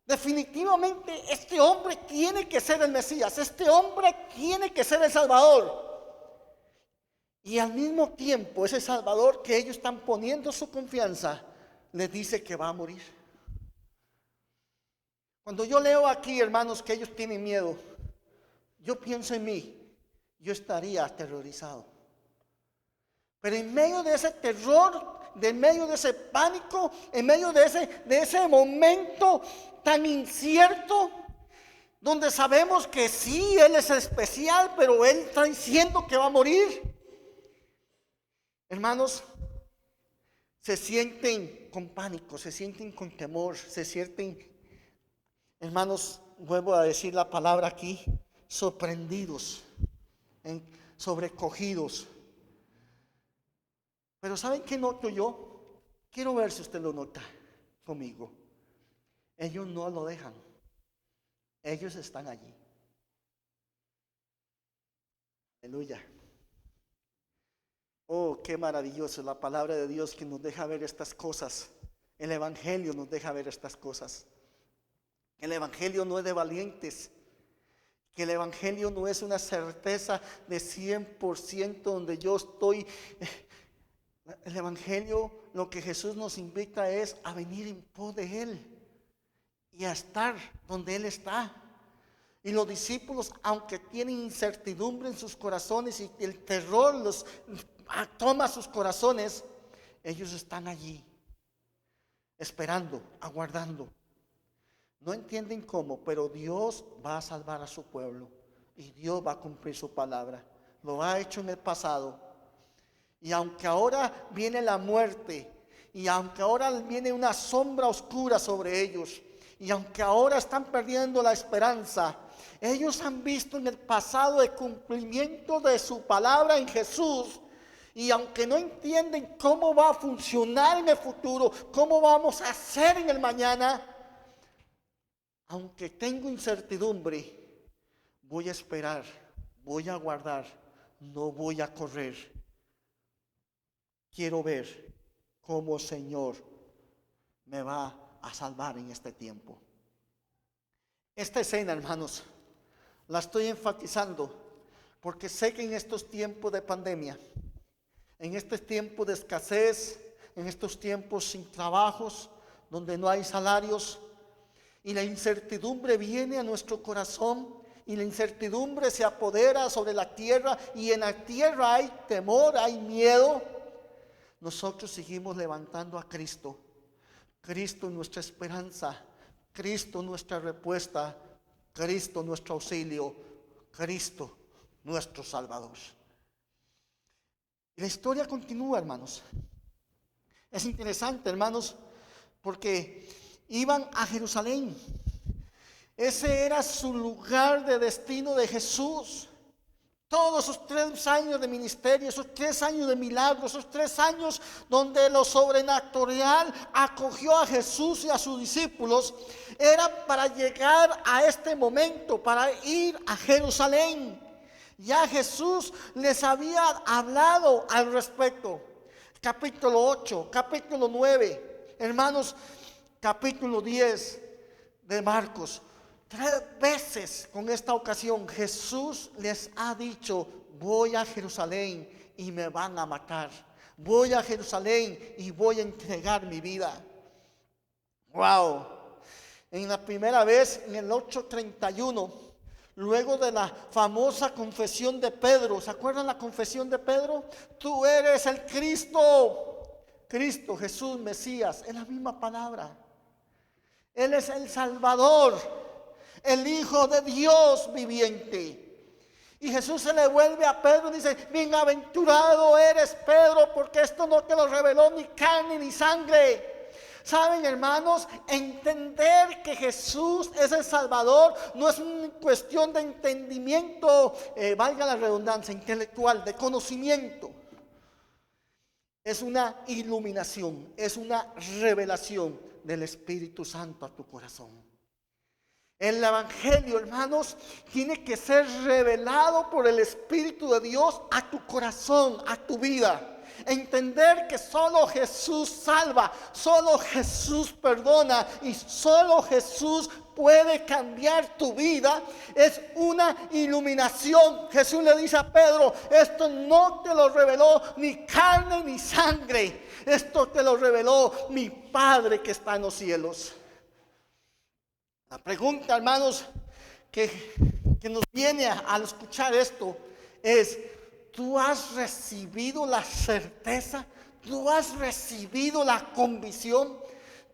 Definitivamente este hombre tiene que ser el Mesías. Este hombre tiene que ser el Salvador. Y al mismo tiempo ese Salvador que ellos están poniendo su confianza les dice que va a morir. Cuando yo leo aquí, hermanos, que ellos tienen miedo, yo pienso en mí, yo estaría aterrorizado. Pero en medio de ese terror, en medio de ese pánico, en medio de ese momento tan incierto, donde sabemos que sí, Él es especial, pero Él está diciendo que va a morir. Hermanos, se sienten con pánico, se sienten con temor, se sienten, hermanos, vuelvo a decir la palabra aquí, sorprendidos, sobrecogidos. Pero ¿saben qué noto yo? Quiero ver si usted lo nota conmigo. Ellos no lo dejan. Ellos están allí. Aleluya. Oh, qué maravilloso la palabra de Dios que nos deja ver estas cosas. El Evangelio nos deja ver estas cosas. El Evangelio no es de valientes. Que el Evangelio no es una certeza de 100% donde yo estoy. El Evangelio, lo que Jesús nos invita es a venir en pos de Él y a estar donde Él está. Y los discípulos, aunque tienen incertidumbre en sus corazones y el terror los toma sus corazones, ellos están allí, esperando, aguardando. No entienden cómo, pero Dios va a salvar a su pueblo. y Dios va a cumplir su palabra. Lo ha hecho en el pasado. Y aunque ahora viene la muerte, y aunque ahora viene una sombra oscura sobre ellos, y aunque ahora están perdiendo la esperanza, ellos han visto en el pasado el cumplimiento de su palabra en Jesús. Y aunque no entienden cómo va a funcionar en el futuro, cómo vamos a hacer en el mañana, aunque tengo incertidumbre, voy a esperar, voy a guardar, no voy a correr. Quiero ver cómo el Señor me va a salvar en este tiempo. Esta escena, hermanos, la estoy enfatizando porque sé que en estos tiempos de pandemia, en este tiempo de escasez, en estos tiempos sin trabajos, donde no hay salarios, y la incertidumbre viene a nuestro corazón, y la incertidumbre se apodera sobre la tierra, y en la tierra hay temor, hay miedo. Nosotros seguimos levantando a Cristo. Cristo nuestra esperanza, Cristo nuestra respuesta, Cristo nuestro auxilio, Cristo nuestro Salvador. Y la historia continúa, hermanos. Es interesante, hermanos, porque iban a Jerusalén. Ese era su lugar de destino de Jesús. Todos esos 3 años de ministerio, esos 3 años de milagros, esos 3 años donde lo sobrenatural acogió a Jesús y a sus discípulos, era para llegar a este momento, para ir a Jerusalén. Ya Jesús les había hablado al respecto. Capítulo 8, capítulo 9, hermanos, capítulo 10 de Marcos. 3 veces con esta ocasión Jesús les ha dicho: voy a Jerusalén y me van a matar. Voy a Jerusalén y voy a entregar mi vida. Wow. En la primera vez, en el 8:31, luego de la famosa confesión de Pedro, ¿se acuerdan la confesión de Pedro? Tú eres el Cristo. Cristo, Jesús, Mesías, es la misma palabra. Él es el Salvador, el Hijo de Dios viviente. Y Jesús se le vuelve a Pedro y dice: bienaventurado eres, Pedro, porque esto no te lo reveló ni carne ni sangre. Saben, hermanos, entender que Jesús es el Salvador no es una cuestión de entendimiento, valga la redundancia, intelectual, de conocimiento. Es una iluminación, es una revelación del Espíritu Santo a tu corazón. El Evangelio, hermanos, tiene que ser revelado por el Espíritu de Dios a tu corazón, a tu vida. Entender que solo Jesús salva, solo Jesús perdona y solo Jesús puede cambiar tu vida, es una iluminación. Jesús le dice a Pedro: esto no te lo reveló ni carne ni sangre, esto te lo reveló mi Padre que está en los cielos. La pregunta, hermanos, que nos viene al escuchar esto es: ¿tú has recibido la certeza? ¿Tú has recibido la convicción?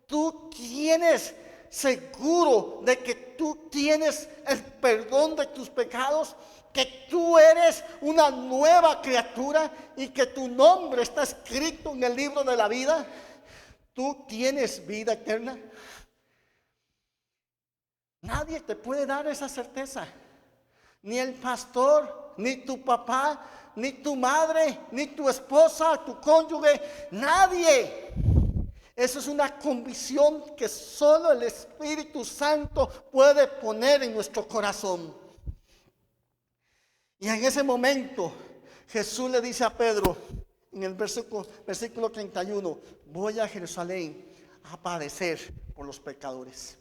¿Tú tienes seguro de que tú tienes el perdón de tus pecados? ¿Que tú eres una nueva criatura y que tu nombre está escrito en el libro de la vida? ¿Tú tienes vida eterna? Nadie te puede dar esa certeza. Ni el pastor, ni tu papá, ni tu madre, ni tu esposa, tu cónyuge, nadie. Eso es una convicción que solo el Espíritu Santo puede poner en nuestro corazón. Y en ese momento Jesús le dice a Pedro, en el versículo 31, voy a Jerusalén a padecer por los pecadores.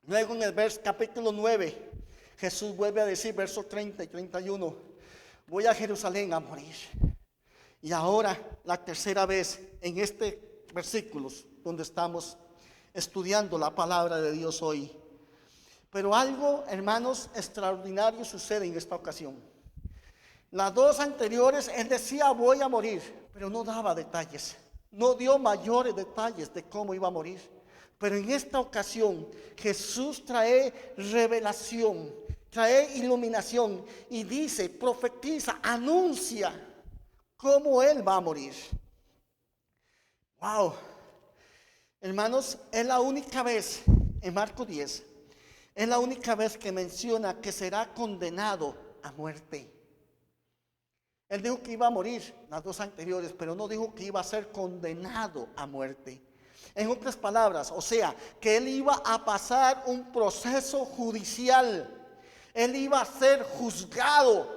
Luego en el capítulo 9, Jesús vuelve a decir, versos 30 y 31, voy a Jerusalén a morir. Y ahora la tercera vez en este versículos donde estamos estudiando la palabra de Dios hoy. Pero algo, hermanos, extraordinario sucede en esta ocasión. Las 2 anteriores él decía voy a morir, pero no daba detalles, no dio mayores detalles de cómo iba a morir. Pero en esta ocasión Jesús trae revelación. trae iluminación y dice, profetiza, anuncia cómo Él va a morir. Wow. Hermanos, es la única vez en Marcos 10, es la única vez que menciona que será condenado a muerte. Él dijo que iba a morir las dos anteriores, pero no dijo que iba a ser condenado a muerte. En otras palabras, o sea, que Él iba a pasar un proceso judicial. Él iba a ser juzgado.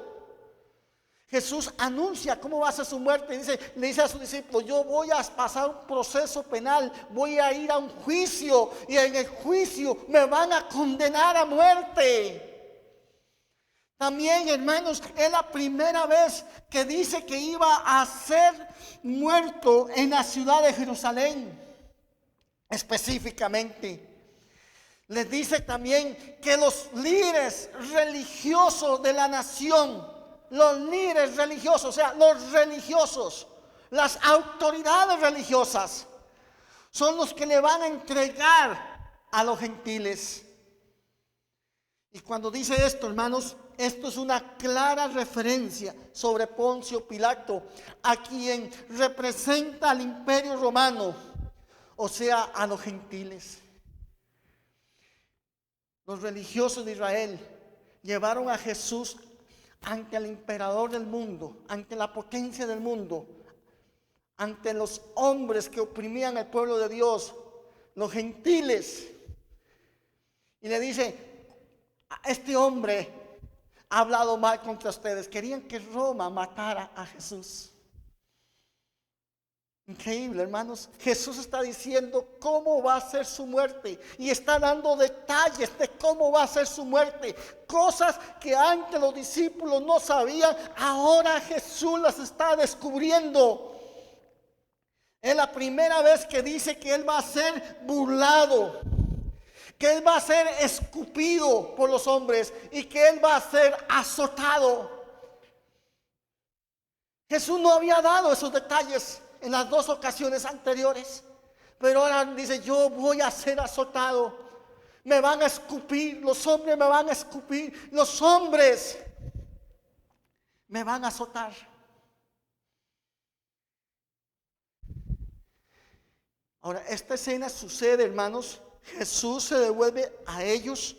Jesús anuncia cómo va a ser su muerte. Le dice a sus discípulos, yo voy a pasar un proceso penal, voy a ir a un juicio y en el juicio me van a condenar a muerte. También, hermanos, es la primera vez que dice que iba a ser muerto en la ciudad de Jerusalén, específicamente. Les dice también que los líderes religiosos de la nación, los líderes religiosos, o sea, los religiosos, las autoridades religiosas, son los que le van a entregar a los gentiles. Y cuando dice esto, hermanos, esto es una clara referencia sobre Poncio Pilato, a quien representa al imperio romano, o sea, a los gentiles. Los religiosos de Israel llevaron a Jesús ante el emperador del mundo, ante la potencia del mundo, ante los hombres que oprimían al pueblo de Dios, los gentiles. Y le dice, este hombre ha hablado mal contra ustedes. Querían que Roma matara a Jesús. Increíble, hermanos. Jesús está diciendo cómo va a ser su muerte y está dando detalles de cómo va a ser su muerte. Cosas que antes los discípulos no sabían, ahora Jesús las está descubriendo. Es la primera vez que dice que Él va a ser burlado, que Él va a ser escupido por los hombres y que Él va a ser azotado. Jesús no había dado esos detalles en las dos ocasiones anteriores, pero ahora dice, yo voy a ser azotado, me van a escupir, los hombres me van a escupir, los hombres me van a azotar. Ahora, esta escena sucede, hermanos. Jesús se devuelve a ellos,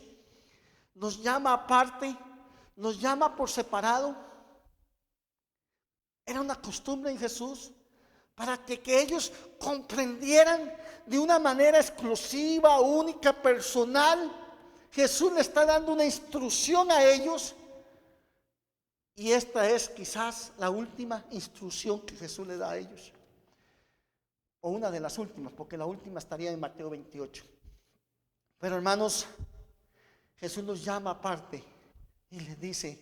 los llama aparte, los llama por separado. Era una costumbre en Jesús para que ellos comprendieran de una manera exclusiva, única, personal. Jesús le está dando una instrucción a ellos y esta es quizás la última instrucción que Jesús le da a ellos, o una de las últimas, porque la última estaría en Mateo 28. Pero hermanos, Jesús los llama aparte y les dice,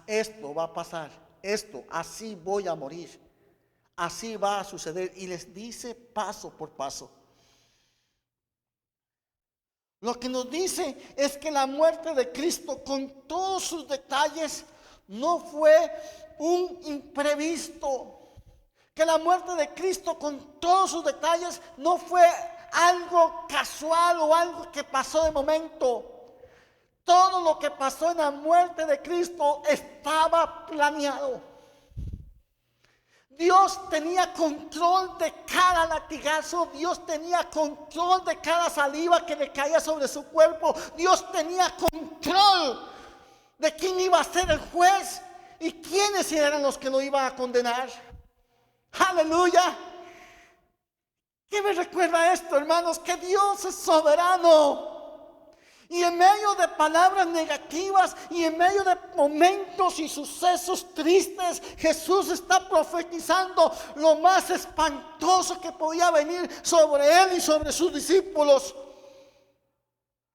esto va a pasar, esto, así voy a morir, así va a suceder, y les dice paso por paso. Lo que nos dice es que la muerte de Cristo, con todos sus detalles, no fue un imprevisto. Que la muerte de Cristo, con todos sus detalles, no fue algo casual o algo que pasó de momento. Todo lo que pasó en la muerte de Cristo estaba planeado. Dios tenía control de cada latigazo. Dios tenía control de cada saliva que le caía sobre su cuerpo. Dios tenía control de quién iba a ser el juez y quiénes eran los que lo iban a condenar. Aleluya. ¿Qué me recuerda esto, hermanos? Que Dios es soberano. Y en medio de palabras negativas y en medio de momentos y sucesos tristes, Jesús está profetizando lo más espantoso que podía venir sobre Él y sobre sus discípulos.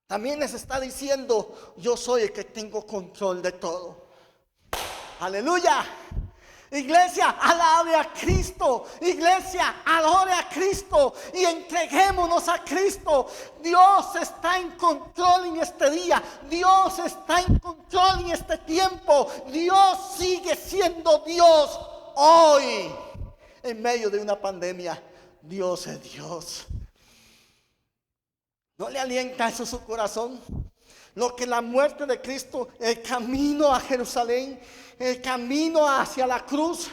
También les está diciendo, yo soy el que tengo control de todo. Aleluya. Iglesia, alabe a Cristo. Iglesia, adore a Cristo y entreguémonos a Cristo. Dios está en control en este día. Dios está en control en este tiempo. Dios sigue siendo Dios hoy. En medio de una pandemia, Dios es Dios. ¿No le alienta eso su corazón? lo que la muerte de Cristo, el camino a Jerusalén, el camino hacia la cruz,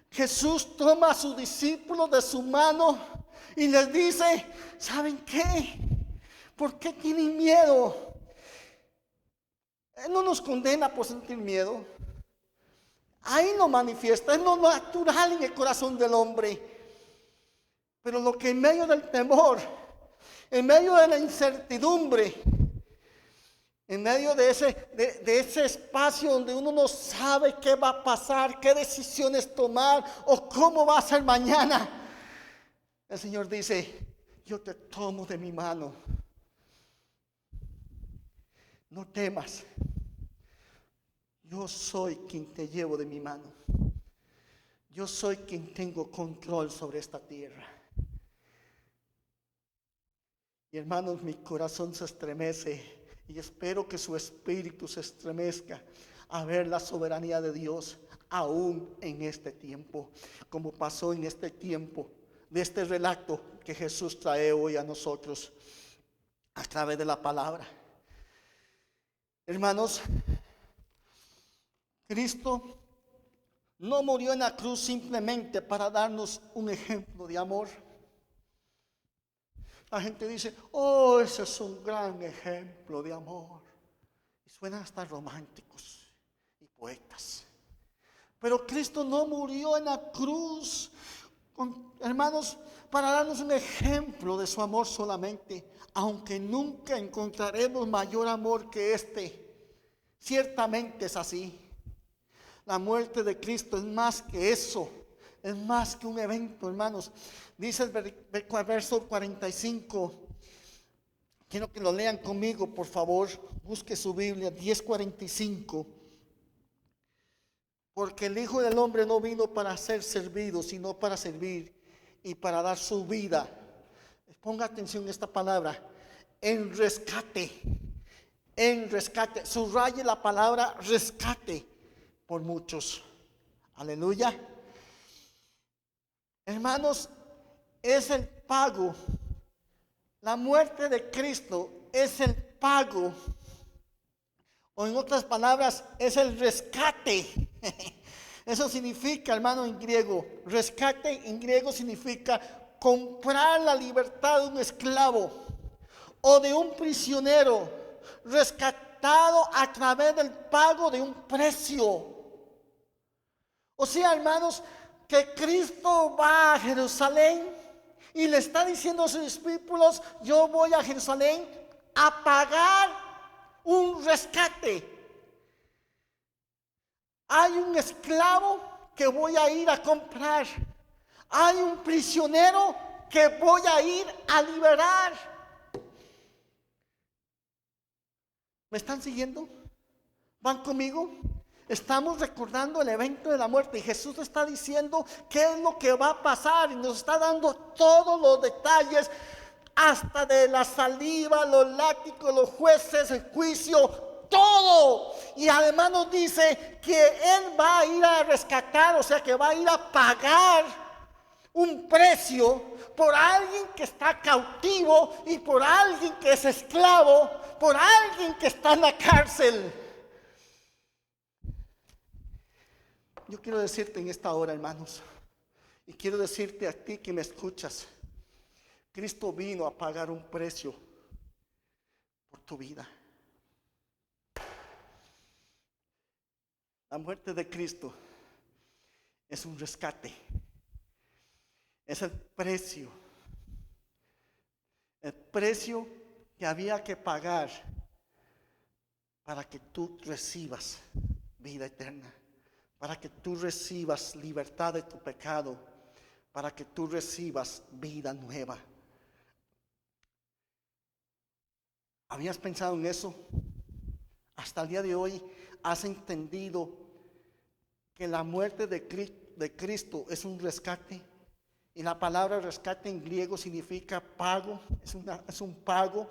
Jesús toma a sus discípulos de su mano y les dice, ¿saben qué? ¿Por qué tienen miedo? Él no nos condena por sentir miedo. Ahí lo manifiesta, es lo natural en el corazón del hombre. Pero lo que en medio del temor, en medio de la incertidumbre, en medio de ese espacio donde uno no sabe qué va a pasar, qué decisiones tomar o cómo va a ser mañana, el Señor dice, yo te tomo de mi mano. No temas. Yo soy quien te llevo de mi mano. Yo soy quien tengo control sobre esta tierra. Y hermanos, mi corazón se estremece y espero que su espíritu se estremezca a ver la soberanía de Dios aún en este tiempo, como pasó en este tiempo de este relato que Jesús trae hoy a nosotros a través de la palabra. Hermanos, Cristo no murió en la cruz simplemente para darnos un ejemplo de amor. La gente dice, oh, ese es un gran ejemplo de amor. Y suenan hasta románticos y poetas. Pero Cristo no murió en la cruz, hermanos, para darnos un ejemplo de su amor solamente, aunque nunca encontraremos mayor amor que este. Ciertamente es así. La muerte de Cristo es más que eso, es más que un evento, hermanos. Dice el verso 45, quiero que lo lean conmigo, por favor. Busque su Biblia, 10:45. Porque el Hijo del Hombre no vino para ser servido, sino para servir y para dar su vida. Ponga atención a esta palabra, en rescate. En rescate, subraye la palabra rescate por muchos. Aleluya. Hermanos, es el pago. La muerte de Cristo es el pago. O en otras palabras, es el rescate. Eso significa, hermano, en griego. Rescate en griego significa comprar la libertad de un esclavo o de un prisionero, rescatado a través del pago de un precio. O sea, hermanos, que Cristo va a Jerusalén y le está diciendo a sus discípulos, yo voy a Jerusalén a pagar un rescate. Hay un esclavo que voy a ir a comprar. Hay un prisionero que voy a ir a liberar. ¿Me están siguiendo? ¿Van conmigo? Estamos recordando el evento de la muerte y Jesús está diciendo qué es lo que va a pasar y nos está dando todos los detalles, hasta de la saliva, los látigos, los jueces, el juicio, todo. Y además nos dice que Él va a ir a rescatar, o sea que va a ir a pagar un precio por alguien que está cautivo y por alguien que es esclavo, por alguien que está en la cárcel. Yo quiero decirte en esta hora, hermanos, y quiero decirte a ti que me escuchas, Cristo vino a pagar un precio por tu vida. La muerte de Cristo es un rescate. Es el precio que había que pagar para que tú recibas vida eterna, para que tú recibas libertad de tu pecado, para que tú recibas vida nueva. ¿Habías pensado en eso? Hasta el día de hoy has entendido que la muerte de Cristo es un rescate. Y la palabra rescate en griego significa pago. Es un pago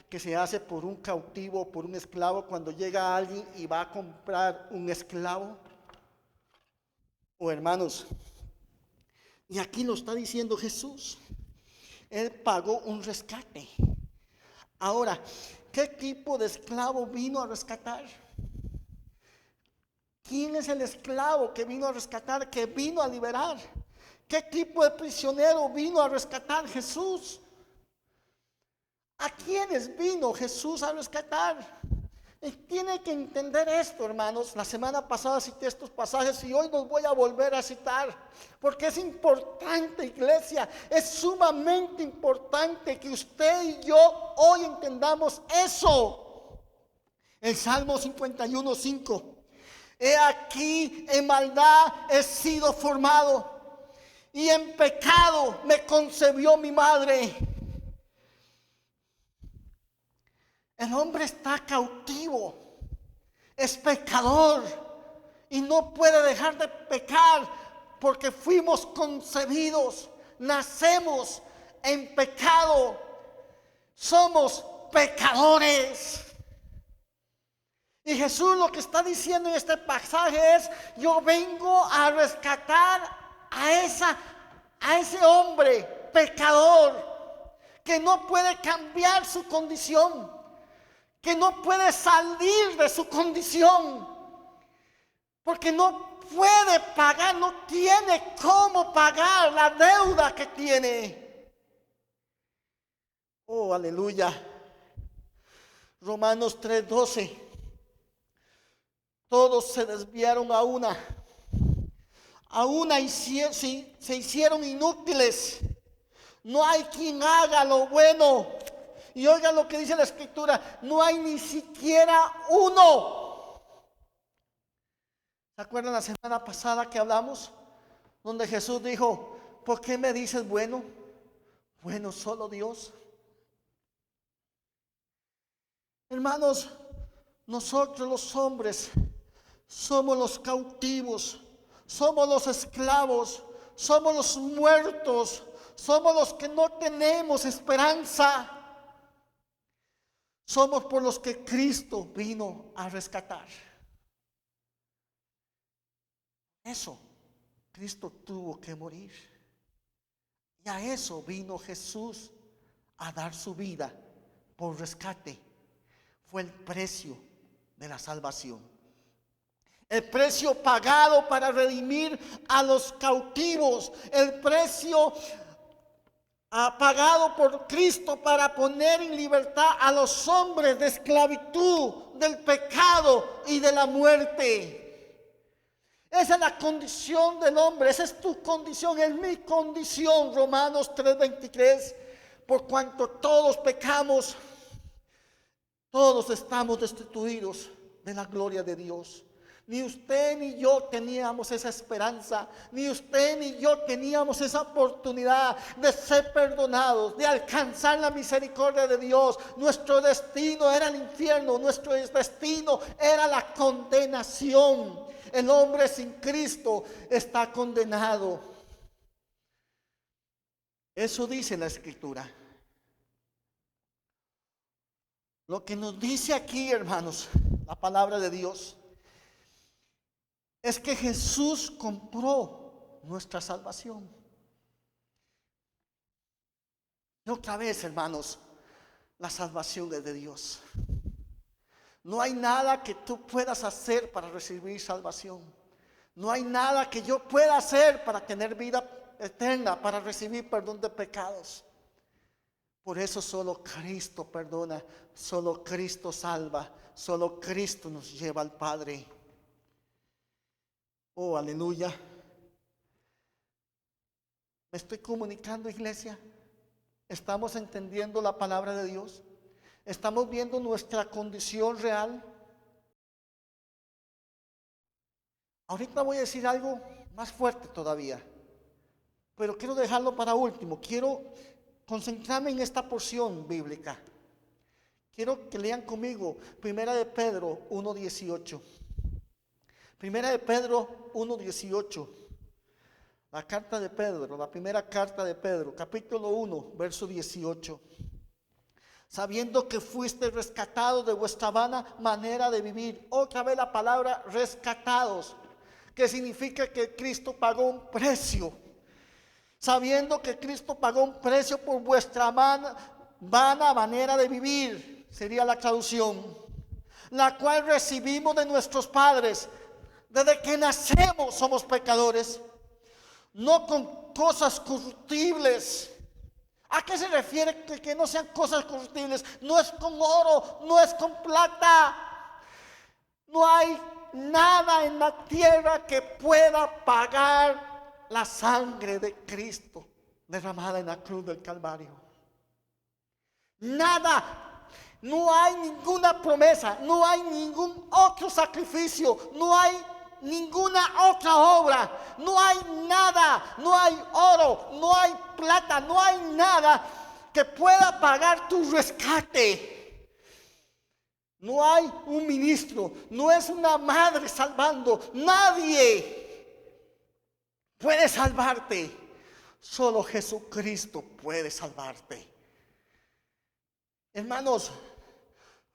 que se hace por un cautivo o por un esclavo cuando llega alguien y va a comprar un esclavo. Oh, hermanos, y aquí lo está diciendo Jesús. Él pagó un rescate. Ahora, ¿qué tipo de esclavo vino a rescatar? ¿Quién es el esclavo que vino a rescatar, que vino a liberar? ¿Qué tipo de prisionero vino a rescatar Jesús? ¿A quiénes vino Jesús a rescatar? Y tiene que entender esto, hermanos. La semana pasada cité estos pasajes y hoy los voy a volver a citar, porque es importante, iglesia, es sumamente importante que usted y yo hoy entendamos eso. El Salmo 51:5. He aquí, en maldad he sido formado, y en pecado me concebió mi madre. El hombre está cautivo, es pecador y no puede dejar de pecar porque fuimos concebidos, nacemos en pecado, somos pecadores. Y Jesús lo que está diciendo en este pasaje es: yo vengo a rescatar a ese hombre pecador que no puede cambiar su condición, que no puede salir de su condición, porque no puede pagar, no tiene cómo pagar la deuda que tiene. Oh, aleluya. Romanos 3:12. Todos se desviaron a una se hicieron inútiles. No hay quien haga lo bueno. Y oigan lo que dice la Escritura: no hay ni siquiera uno. ¿Se acuerdan la semana pasada que hablamos? Donde Jesús dijo: ¿por qué me dices bueno? Bueno, solo Dios. Hermanos, nosotros los hombres somos los cautivos, somos los esclavos, somos los muertos, somos los que no tenemos esperanza. Somos por los que Cristo vino a rescatar. Eso, Cristo tuvo que morir. Y a eso vino Jesús, a dar su vida por rescate. Fue el precio de la salvación. El precio pagado para redimir a los cautivos. El precio pagado por Cristo para poner en libertad a los hombres de esclavitud, del pecado y de la muerte. Esa es la condición del hombre, esa es tu condición, es mi condición. Romanos 3:23. Por cuanto todos pecamos, todos estamos destituidos de la gloria de Dios. Ni usted ni yo teníamos esa esperanza, ni usted ni yo teníamos esa oportunidad de ser perdonados, de alcanzar la misericordia de Dios. Nuestro destino era el infierno, nuestro destino era la condenación. El hombre sin Cristo está condenado. Eso dice la Escritura. Lo que nos dice aquí, hermanos, la palabra de Dios, es que Jesús compró nuestra salvación. Y otra vez, hermanos, la salvación es de Dios. No hay nada que tú puedas hacer para recibir salvación. No hay nada que yo pueda hacer para tener vida eterna, para recibir perdón de pecados. Por eso solo Cristo perdona, solo Cristo salva, solo Cristo nos lleva al Padre. Oh, aleluya. ¿Me estoy comunicando, iglesia? ¿Estamos entendiendo la palabra de Dios? ¿Estamos viendo nuestra condición real? Ahorita voy a decir algo más fuerte todavía, pero quiero dejarlo para último. Quiero concentrarme en esta porción bíblica. Quiero que lean conmigo Primera de Pedro 1:18. Primera de Pedro 1:18. La carta de Pedro, la primera carta de Pedro, capítulo 1, verso 18. Sabiendo que fuiste rescatados de vuestra vana manera de vivir. Otra vez la palabra rescatados, que significa que Cristo pagó un precio. Sabiendo que Cristo pagó un precio por vuestra vana manera de vivir, sería la traducción, la cual recibimos de nuestros padres. Desde que nacemos somos pecadores, no con cosas corruptibles. ¿A qué se refiere que no sean cosas corruptibles? No es con oro, no es con plata. No hay nada en la tierra que pueda pagar la sangre de Cristo derramada en la cruz del Calvario. Nada. No hay ninguna promesa, no hay ningún otro sacrificio, no hay ninguna otra obra, no hay nada, no hay oro, no hay plata, no hay nada que pueda pagar tu rescate. No hay un ministro, no es una madre salvando, nadie puede salvarte, solo Jesucristo puede salvarte. Hermanos,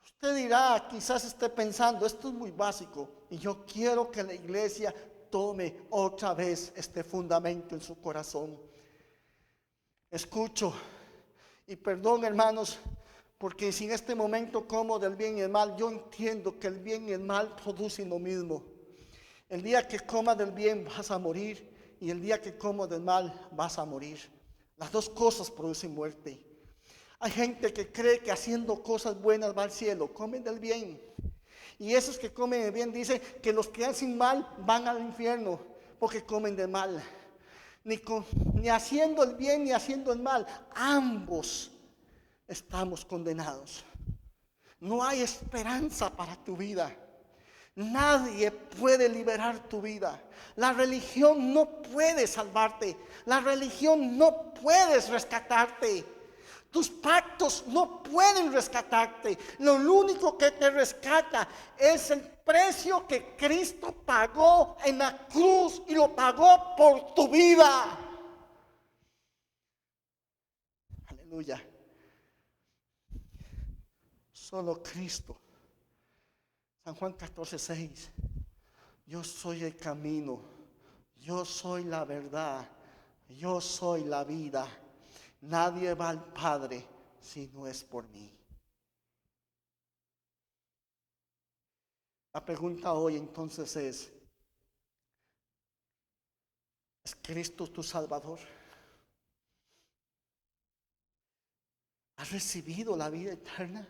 usted dirá, quizás esté pensando, esto es muy básico, y yo quiero que la iglesia tome otra vez este fundamento en su corazón. Escucho, y perdón, hermanos, porque si en este momento como del bien y el mal, yo entiendo que el bien y el mal producen lo mismo. El día que comas del bien vas a morir, y el día que comas del mal vas a morir. Las dos cosas producen muerte. Hay gente que cree que haciendo cosas buenas va al cielo, comen del bien. Y esos que comen del bien dicen que los que hacen mal van al infierno porque comen del mal. Ni haciendo el bien ni haciendo el mal, ambos estamos condenados. No hay esperanza para tu vida. Nadie puede liberar tu vida. La religión no puede salvarte. La religión no puede rescatarte. Tus pactos no pueden rescatarte. Lo único que te rescata es el precio que Cristo pagó en la cruz, y lo pagó por tu vida. Aleluya. Solo Cristo. San Juan 14:6. Yo soy el camino, yo soy la verdad, yo soy la vida. Nadie va al Padre si no es por mí. La pregunta hoy entonces ¿es Cristo tu Salvador? ¿Has recibido la vida eterna?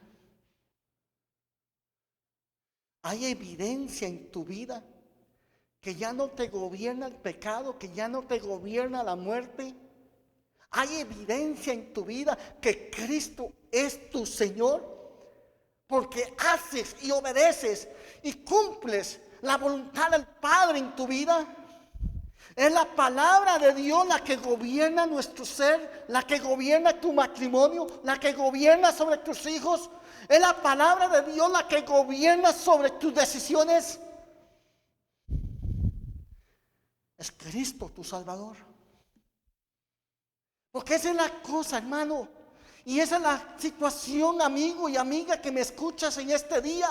¿Hay evidencia en tu vida que ya no te gobierna el pecado, que ya no te gobierna la muerte? ¿Hay evidencia en tu vida que Cristo es tu Señor? Porque haces y obedeces y cumples la voluntad del Padre en tu vida. Es la palabra de Dios la que gobierna nuestro ser, la que gobierna tu matrimonio, la que gobierna sobre tus hijos. Es la palabra de Dios la que gobierna sobre tus decisiones. Es Cristo tu Salvador. Porque esa es la cosa, hermano. Y esa es la situación, amigo y amiga, que me escuchas en este día.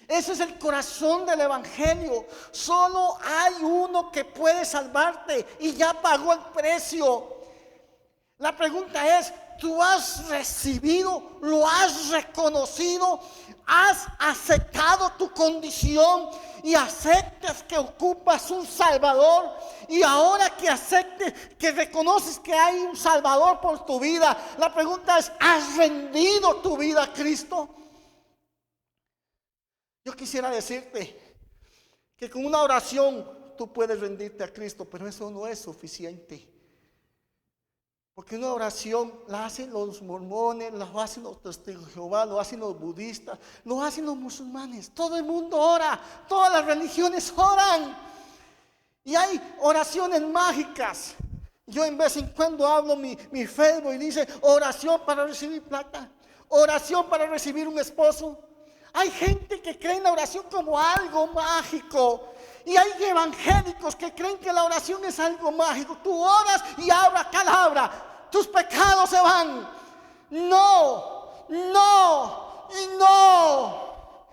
Ese es el corazón del evangelio. Solo hay uno que puede salvarte y ya pagó el precio. La pregunta es, ¿tú has recibido, lo has reconocido, has aceptado tu condición y aceptas que ocupas un Salvador? Y ahora que aceptes, que reconoces que hay un Salvador por tu vida, la pregunta es, ¿has rendido tu vida a Cristo? Yo quisiera decirte que con una oración tú puedes rendirte a Cristo, pero eso no es suficiente. Porque una oración la hacen los mormones, la hacen los testigos de Jehová, lo hacen los budistas, lo hacen los musulmanes. Todo el mundo ora, todas las religiones oran. Y hay oraciones mágicas. Yo en vez en cuando hablo mi Facebook y dice oración para recibir plata, oración para recibir un esposo. Hay gente que cree en la oración como algo mágico. Y hay evangélicos que creen que la oración es algo mágico. Tú oras y abra calabra, tus pecados se van. No, no y no.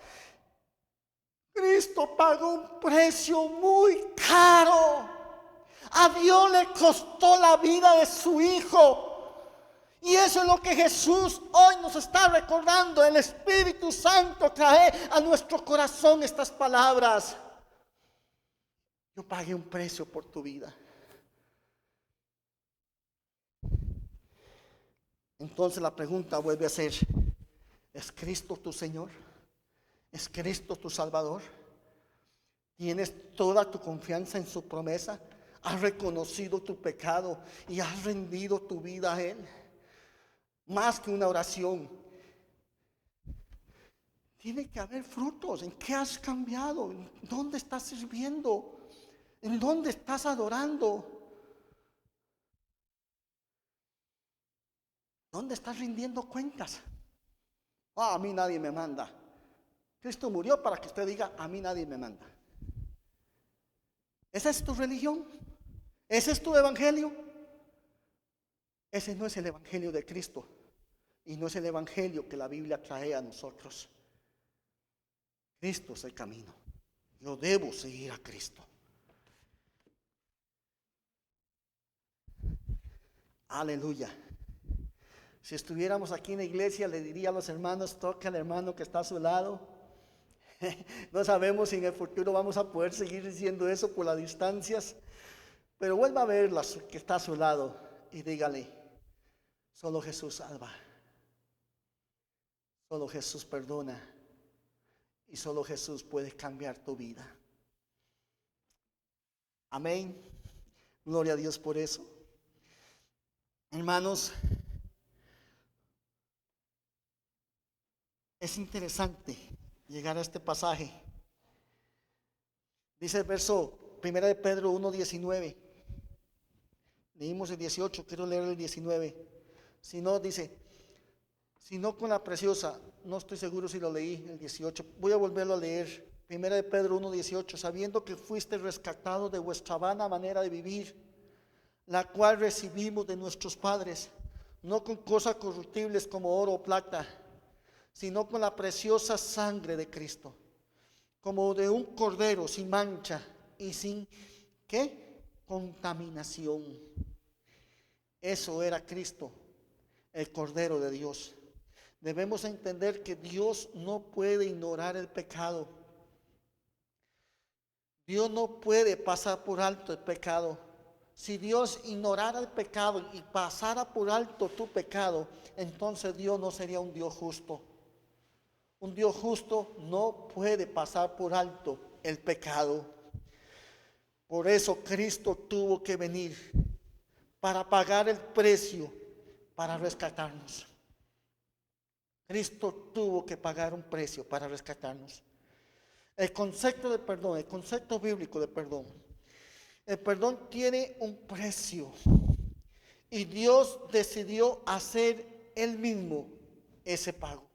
Cristo pagó un precio muy caro. A Dios le costó la vida de su Hijo. Y eso es lo que Jesús hoy nos está recordando. El Espíritu Santo trae a nuestro corazón estas palabras. Yo pagué un precio por tu vida. Entonces la pregunta vuelve a ser, ¿es Cristo tu Señor? ¿Es Cristo tu Salvador? ¿Tienes toda tu confianza en su promesa? ¿Has reconocido tu pecado y has rendido tu vida a Él? Más que una oración, tiene que haber frutos. ¿En qué has cambiado? ¿En dónde estás sirviendo? ¿En dónde estás adorando? ¿Dónde estás rindiendo cuentas? A mí nadie me manda. Cristo murió para que usted diga, a mí nadie me manda. ¿Esa es tu religión? ¿Ese es tu evangelio? Ese no es el evangelio de Cristo. Y no es el evangelio que la Biblia trae a nosotros. Cristo es el camino. Yo debo seguir a Cristo. Aleluya. Si estuviéramos aquí en la iglesia, le diría a los hermanos, toque al hermano que está a su lado. No sabemos si en el futuro vamos a poder seguir diciendo eso por las distancias, pero vuelva a ver que está a su lado y dígale, solo Jesús salva, solo Jesús perdona y solo Jesús puede cambiar tu vida. Amén. Gloria a Dios por eso. Hermanos, es interesante llegar a este pasaje. Dice el verso 1 de Pedro 1:19. Leímos el 18, quiero leer el 19. Si no, dice, si no con la preciosa, no estoy seguro si lo leí, el 18. Voy a volverlo a leer. 1 de Pedro 1:18. Sabiendo que fuiste rescatado de vuestra vana manera de vivir, la cual recibimos de nuestros padres, no con cosas corruptibles como oro o plata, sino con la preciosa sangre de Cristo, como de un cordero sin mancha y sin ¿qué? Contaminación. Eso era Cristo, el Cordero de Dios. Debemos entender que Dios no puede ignorar el pecado. Dios no puede pasar por alto el pecado. Si Dios ignorara el pecado y pasara por alto tu pecado, entonces Dios no sería un Dios justo. Un Dios justo no puede pasar por alto el pecado. Por eso Cristo tuvo que venir para pagar el precio, para rescatarnos. Cristo tuvo que pagar un precio para rescatarnos. El concepto de perdón, el concepto bíblico de perdón. El perdón tiene un precio y Dios decidió hacer Él mismo ese pago.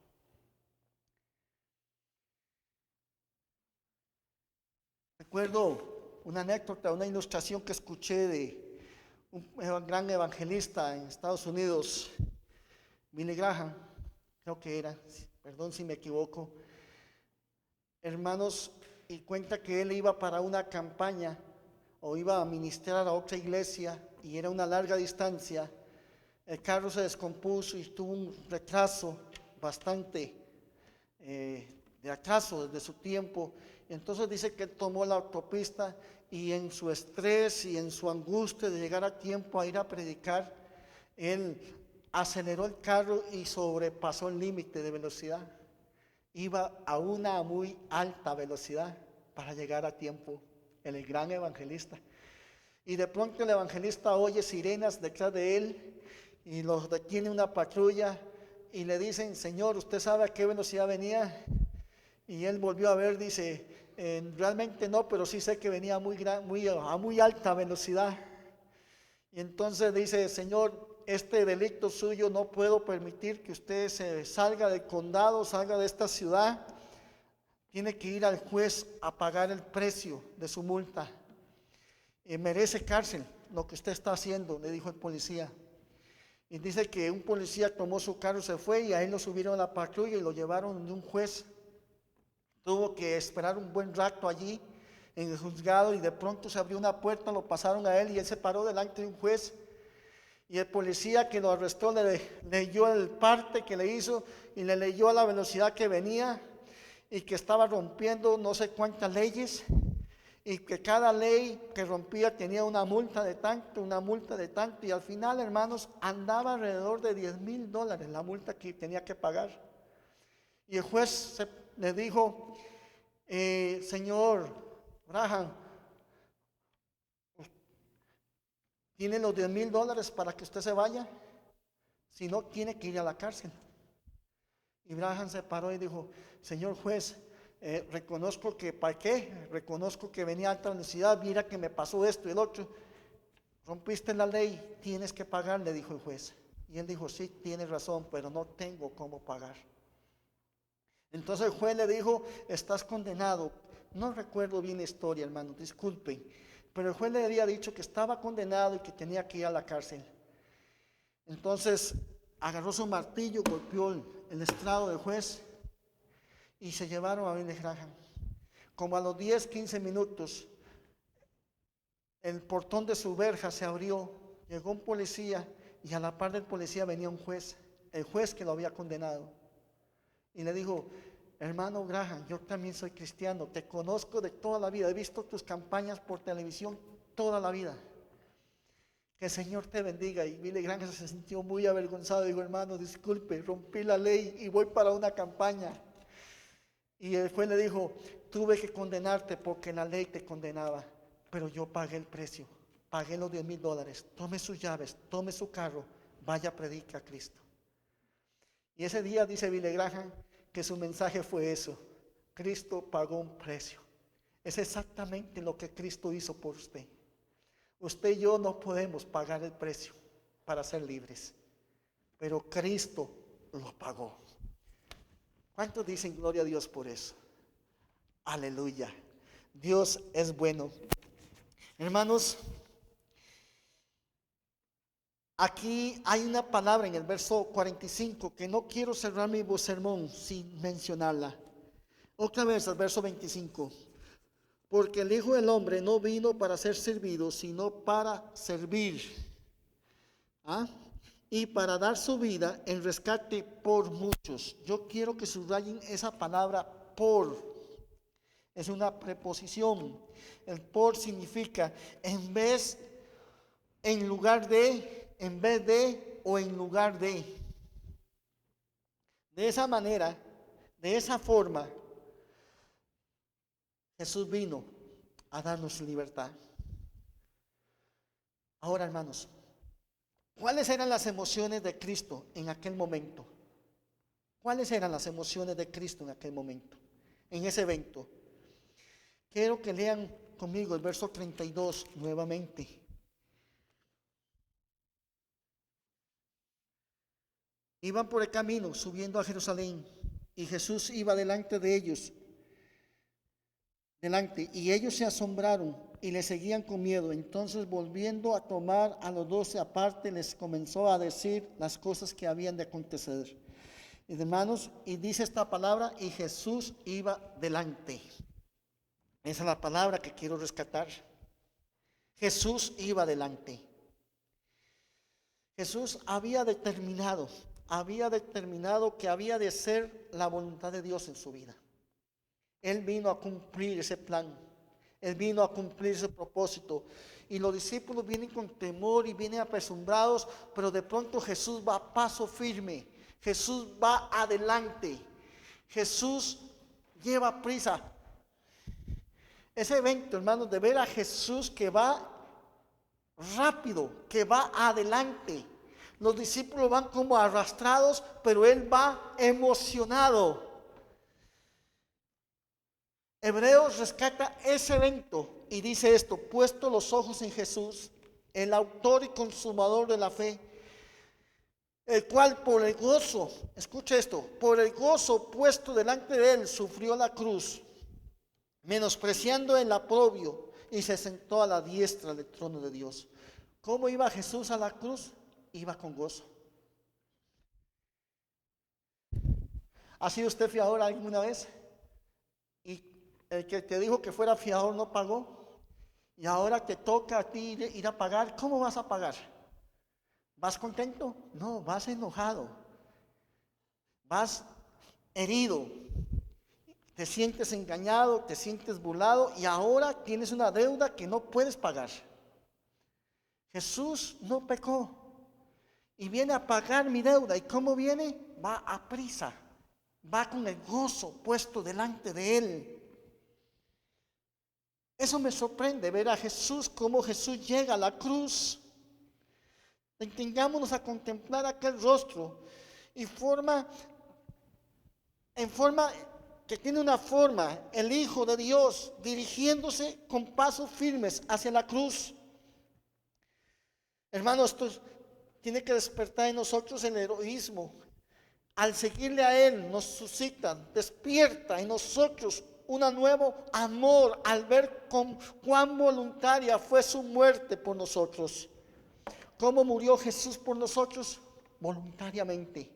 Recuerdo una anécdota, una ilustración que escuché de un gran evangelista en Estados Unidos, Billy Graham, creo que era, perdón si me equivoco, hermanos, y cuenta que él iba para una campaña o iba a ministrar a otra iglesia y era una larga distancia. El carro se descompuso y tuvo un retraso bastante de atraso desde su tiempo. Entonces dice que él tomó la autopista y en su estrés y en su angustia de llegar a tiempo a ir a predicar, él aceleró el carro y sobrepasó el límite de velocidad. Iba a una muy alta velocidad para llegar a tiempo, el gran evangelista. Y de pronto el evangelista oye sirenas detrás de él y los detiene una patrulla y le dicen, Señor, ¿usted sabe a qué velocidad venía? Y él volvió a ver, dice, realmente no, pero sí sé que venía a muy alta velocidad. Y entonces dice, Señor, este delito suyo no puedo permitir que usted se salga del condado, salga de esta ciudad. Tiene que ir al juez a pagar el precio de su multa. Merece cárcel lo que usted está haciendo, le dijo el policía. Y dice que un policía tomó su carro, se fue y a él lo subieron a la patrulla y lo llevaron de un juez. Tuvo que esperar un buen rato allí en el juzgado y de pronto se abrió una puerta, lo pasaron a él y él se paró delante de un juez Y el policía que lo arrestó le leyó el parte que le hizo y le leyó a la velocidad que venía y que estaba rompiendo no sé cuántas leyes y que cada ley que rompía tenía una multa de tanto, y al final, hermanos, andaba alrededor de $10,000 la multa que tenía que pagar. Y el juez le dijo, señor Graham, ¿tiene los $10,000 para que usted se vaya? Si no, tiene que ir a la cárcel. Y Graham se paró y dijo, señor juez, reconozco que reconozco que venía a alta velocidad, mira que me pasó esto y el otro. Rompiste la ley, tienes que pagar, le dijo el juez. Y él dijo, sí, tienes razón, pero no tengo cómo pagar. Entonces el juez le dijo, estás condenado. No recuerdo bien la historia, hermano, disculpen. Pero el juez le había dicho que estaba condenado y que tenía que ir a la cárcel. Entonces agarró su martillo, golpeó el estrado del juez y se llevaron a Billy Graham. Como a los 10-15 minutos, el portón de su verja se abrió, llegó un policía y a la par del policía venía un juez, el juez que lo había condenado. Y le dijo, hermano Graham, yo también soy cristiano, te conozco de toda la vida, he visto tus campañas por televisión toda la vida. Que el Señor te bendiga. Y Billy Graham se sintió muy avergonzado, dijo, hermano, disculpe, rompí la ley y voy para una campaña. Y el juez le dijo, tuve que condenarte porque la ley te condenaba, pero yo pagué el precio, pagué los $10,000, tome sus llaves, tome su carro, vaya, predica a Cristo. Y ese día dice Billy Graham que su mensaje fue eso, Cristo pagó un precio. Es exactamente lo que Cristo hizo por usted. Usted y yo no podemos pagar el precio para ser libres, pero Cristo lo pagó. ¿Cuántos dicen gloria a Dios por eso? Aleluya. Dios es bueno. Hermanos, aquí hay una palabra en el verso 45 que no quiero cerrar mi sermón sin mencionarla. Otra vez, el verso 25. Porque el Hijo del Hombre no vino para ser servido, sino para servir. Y para dar su vida en rescate por muchos. Yo quiero que subrayen esa palabra por. Es una preposición. El por significa en vez, en lugar de, en vez de o en lugar de. De esa manera, de esa forma, Jesús vino a darnos libertad. Ahora, hermanos, ¿cuáles eran las emociones de Cristo en aquel momento? ¿Cuáles eran las emociones de Cristo en aquel momento, en ese evento? Quiero que lean conmigo el verso 32 nuevamente. Iban por el camino subiendo a Jerusalén y Jesús iba delante de ellos. Y ellos se asombraron y le seguían con miedo. Entonces, volviendo a tomar a los 12 aparte, les comenzó a decir las cosas que habían de acontecer. Hermanos, y dice esta palabra, y Jesús iba delante. Esa es la palabra que quiero rescatar. Jesús iba delante. Jesús había determinado que había de ser la voluntad de Dios en su vida. Él vino a cumplir ese plan. Él vino a cumplir ese propósito. Y los discípulos vienen con temor y vienen apresurados, pero de pronto Jesús va a paso firme. Jesús va adelante. Jesús lleva prisa. Ese evento, hermanos, de ver a Jesús que va rápido, que va adelante. Los discípulos van como arrastrados, pero Él va emocionado. Hebreos rescata ese evento y dice esto: puesto los ojos en Jesús, el autor y consumador de la fe, el cual por el gozo, escucha esto, por el gozo puesto delante de él sufrió la cruz, menospreciando el oprobio, y se sentó a la diestra del trono de Dios. ¿Cómo iba Jesús a la cruz? Iba con gozo. ¿Ha sido usted fiador alguna vez? Y el que te dijo que fuera fiador no pagó, y ahora te toca a ti ir a pagar. ¿Cómo vas a pagar? ¿Vas contento? No, vas enojado. Vas herido. Te sientes engañado, te sientes burlado y ahora tienes una deuda que no puedes pagar. Jesús no pecó y viene a pagar mi deuda. ¿Y cómo viene? Va a prisa. Va con el gozo puesto delante de Él. Eso me sorprende, ver a Jesús, cómo Jesús llega a la cruz. Tengámonos a contemplar aquel rostro en forma que tiene una forma, el Hijo de Dios dirigiéndose con pasos firmes hacia la cruz. Hermanos, esto tiene que despertar en nosotros el heroísmo. Al seguirle a Él nos suscita, despierta en nosotros un nuevo amor al ver cuán voluntaria fue su muerte por nosotros. ¿Cómo murió Jesús por nosotros? Voluntariamente.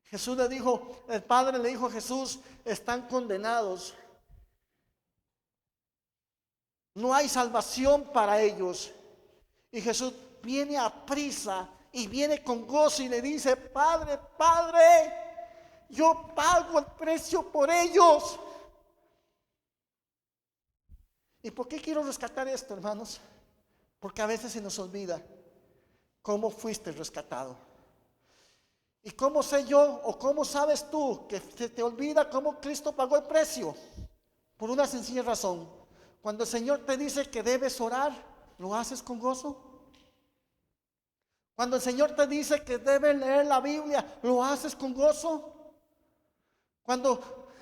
Jesús le dijo, el Padre le dijo a Jesús, están condenados. No hay salvación para ellos. Y Jesús viene a prisa y viene con gozo y le dice, Padre, yo pago el precio por ellos. ¿Y por qué quiero rescatar esto, hermanos? Porque a veces se nos olvida cómo fuiste rescatado. ¿Y cómo sé yo o cómo sabes tú que se te olvida cómo Cristo pagó el precio? Por una sencilla razón. Cuando el Señor te dice que debes orar, ¿lo haces con gozo? Cuando el Señor te dice que debes leer la Biblia, ¿lo haces con gozo? Cuando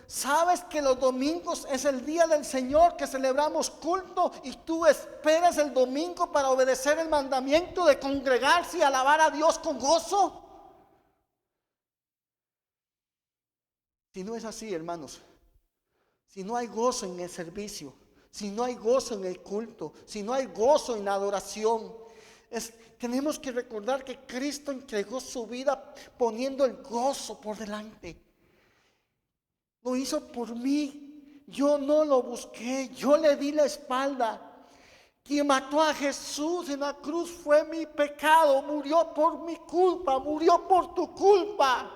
sabes que los domingos es el día del Señor, que celebramos culto y tú esperas el domingo para obedecer el mandamiento de congregarse y alabar a Dios con gozo. Si no es así, hermanos, si no hay gozo en el servicio, si no hay gozo en el culto, si no hay gozo en la adoración, tenemos que recordar que Cristo entregó su vida poniendo el gozo por delante. Lo hizo por mí, yo no lo busqué, yo le di la espalda. Quien mató a Jesús en la cruz fue mi pecado, murió por mi culpa, murió por tu culpa.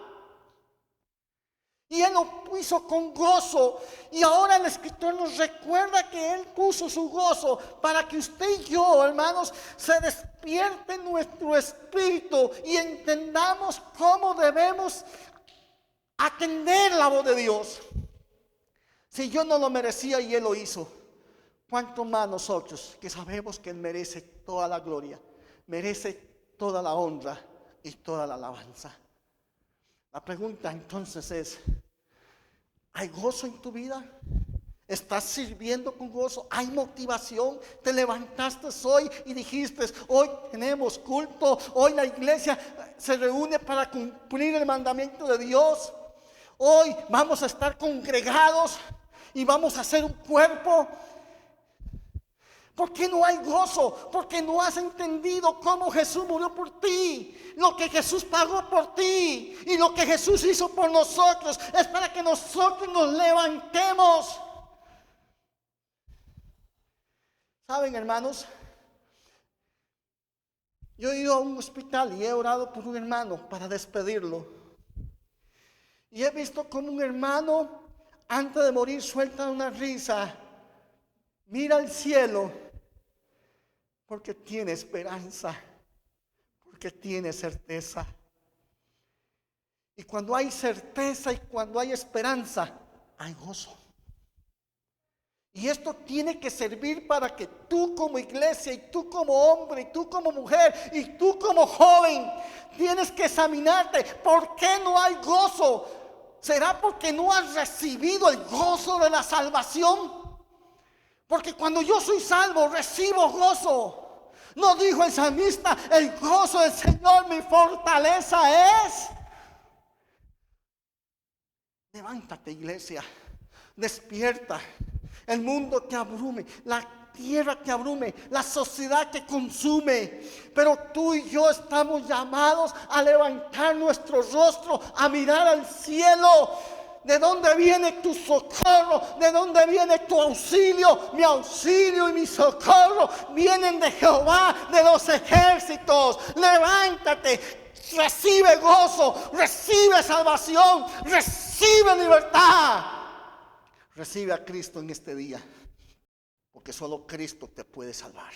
Y Él lo hizo con gozo. Y ahora el escritor nos recuerda que Él puso su gozo para que usted y yo, hermanos, se despierte nuestro espíritu y entendamos cómo debemos atender la voz de Dios. Si yo no lo merecía y Él lo hizo, ¿cuánto más nosotros que sabemos que Él merece toda la gloria, merece toda la honra y toda la alabanza? La pregunta entonces es, ¿hay gozo en tu vida? ¿Estás sirviendo con gozo? ¿Hay motivación? ¿Te levantaste hoy y dijiste, hoy tenemos culto, hoy la iglesia se reúne para cumplir el mandamiento de Dios? Hoy vamos a estar congregados y vamos a ser un cuerpo. ¿Por qué no hay gozo? Porque no has entendido cómo Jesús murió por ti, lo que Jesús pagó por ti y lo que Jesús hizo por nosotros. Es para que nosotros nos levantemos. ¿Saben, hermanos? Yo he ido a un hospital y he orado por un hermano para despedirlo. Y he visto como un hermano antes de morir suelta una risa, mira al cielo, porque tiene esperanza, porque tiene certeza. Y cuando hay certeza y cuando hay esperanza, hay gozo. Y esto tiene que servir para que tú como iglesia y tú como hombre y tú como mujer y tú como joven tienes que examinarte. ¿Por qué no hay gozo? ¿Será porque no has recibido el gozo de la salvación? Porque cuando yo soy salvo recibo gozo. ¿No dijo el salmista, el gozo del Señor mi fortaleza es? Levántate, iglesia, despierta. El mundo te abrume, la tierra te abrume, la sociedad te consume, pero tú y yo estamos llamados a levantar nuestro rostro, a mirar al cielo, ¿De dónde viene tu socorro? ¿De dónde viene tu auxilio? Mi auxilio y mi socorro vienen de Jehová de los ejércitos. Levántate, recibe gozo, recibe salvación, recibe libertad. Recibe a Cristo en este día, porque solo Cristo te puede salvar.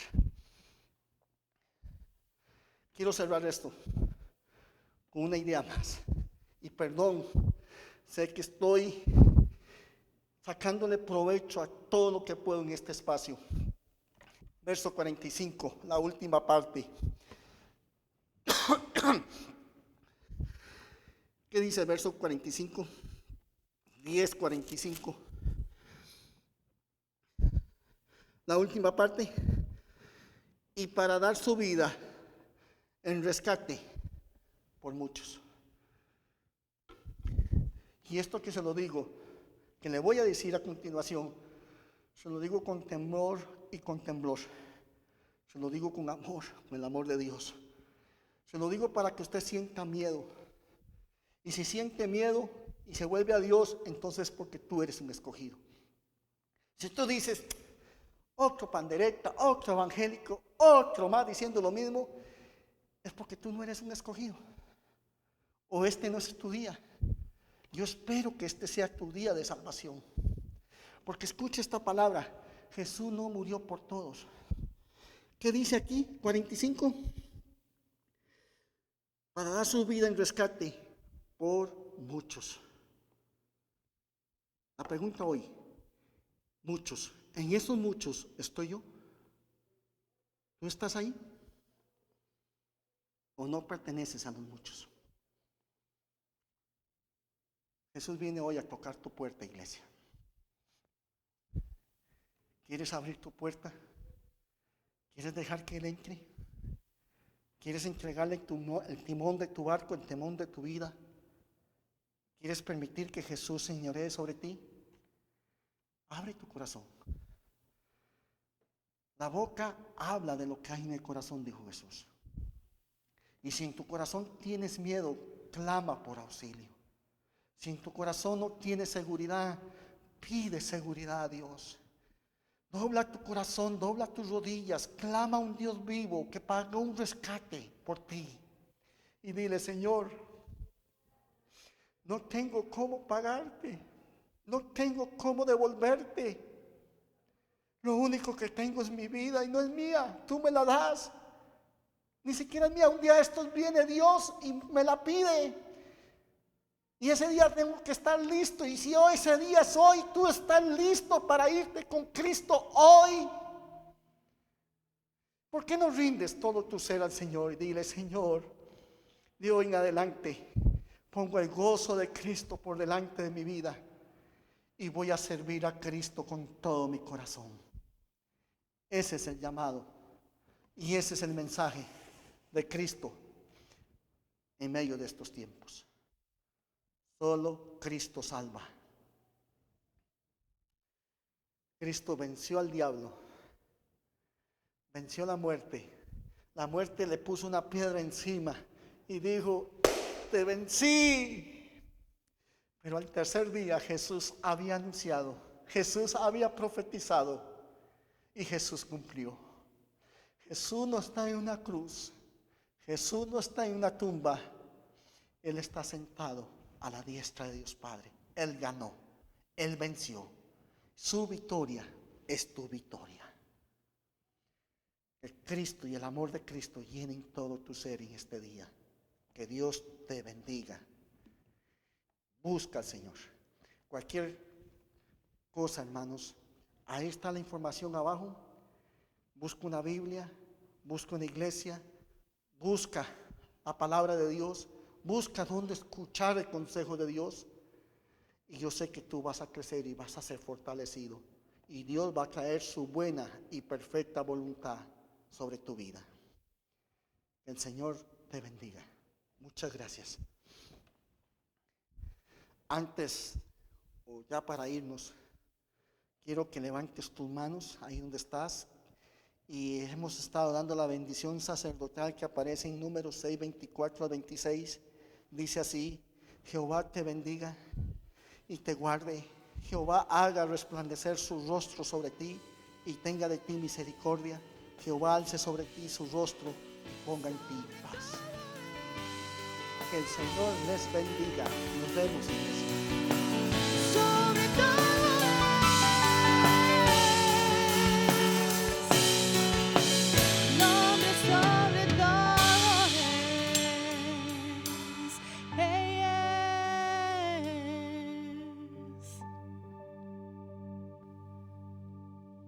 Quiero cerrar esto con una idea más. Y perdón, sé que estoy sacándole provecho a todo lo que puedo en este espacio. Verso 45, la última parte. ¿Qué dice el verso 45? 10:45. La última parte. Y para dar su vida en rescate por muchos. Y esto que se lo digo, que le voy a decir a continuación, se lo digo con temor y con temblor. Se lo digo con amor, con el amor de Dios. Se lo digo para que usted sienta miedo. Y si siente miedo y se vuelve a Dios, entonces porque tú eres un escogido. Si tú dices, otro pandereta, otro evangélico, otro más diciendo lo mismo, es porque tú no eres un escogido. O este no es tu día. Yo espero que este sea tu día de salvación. Porque escucha esta palabra. Jesús no murió por todos. ¿Qué dice aquí? 45. Para dar su vida en rescate por muchos. La pregunta hoy. Muchos. En esos muchos estoy yo. ¿Tú estás ahí? ¿O no perteneces a los muchos? Jesús viene hoy a tocar tu puerta, iglesia. ¿Quieres abrir tu puerta? ¿Quieres dejar que Él entre? ¿Quieres entregarle el timón de tu barco, el timón de tu vida? ¿Quieres permitir que Jesús señoree sobre ti? Abre tu corazón. La boca habla de lo que hay en el corazón, dijo Jesús. Y si en tu corazón tienes miedo, clama por auxilio. Si en tu corazón no tienes seguridad, pide seguridad a Dios. Dobla tu corazón, dobla tus rodillas, clama a un Dios vivo que pagó un rescate por ti. Y dile, Señor, no tengo cómo pagarte, no tengo cómo devolverte. Lo único que tengo es mi vida y no es mía, tú me la das. Ni siquiera es mía, un día de estos viene Dios y me la pide. Y ese día tengo que estar listo. Y si hoy ese día es hoy, tú estás listo para irte con Cristo hoy. ¿Por qué no rindes todo tu ser al Señor? Y dile, Señor, de hoy en adelante pongo el gozo de Cristo por delante de mi vida. Y voy a servir a Cristo con todo mi corazón. Ese es el llamado. Y ese es el mensaje de Cristo en medio de estos tiempos. Solo Cristo salva. Cristo venció al diablo, venció la muerte. La muerte le puso una piedra encima y dijo, te vencí. Pero al tercer día Jesús había anunciado, Jesús había profetizado y Jesús cumplió. Jesús no está en una cruz, Jesús no está en una tumba, Él está sentado a la diestra de Dios Padre. Él ganó, Él venció. Su victoria es tu victoria. El Cristo y el amor de Cristo llenen todo tu ser en este día. Que Dios te bendiga. Busca al Señor. Cualquier cosa, hermanos, ahí está la información abajo. Busca una Biblia, busca una iglesia, busca la palabra de Dios. Busca dónde escuchar el consejo de Dios. Y yo sé que tú vas a crecer y vas a ser fortalecido. Y Dios va a traer su buena y perfecta voluntad sobre tu vida. El Señor te bendiga. Muchas gracias. Antes, o ya para irnos, quiero que levantes tus manos ahí donde estás. Y hemos estado dando la bendición sacerdotal que aparece en Números 6, 24 al 26. Dice así: Jehová te bendiga y te guarde. Jehová haga resplandecer su rostro sobre ti y tenga de ti misericordia. Jehová alce sobre ti su rostro y ponga en ti paz. Que el Señor les bendiga. Nos vemos, iglesia.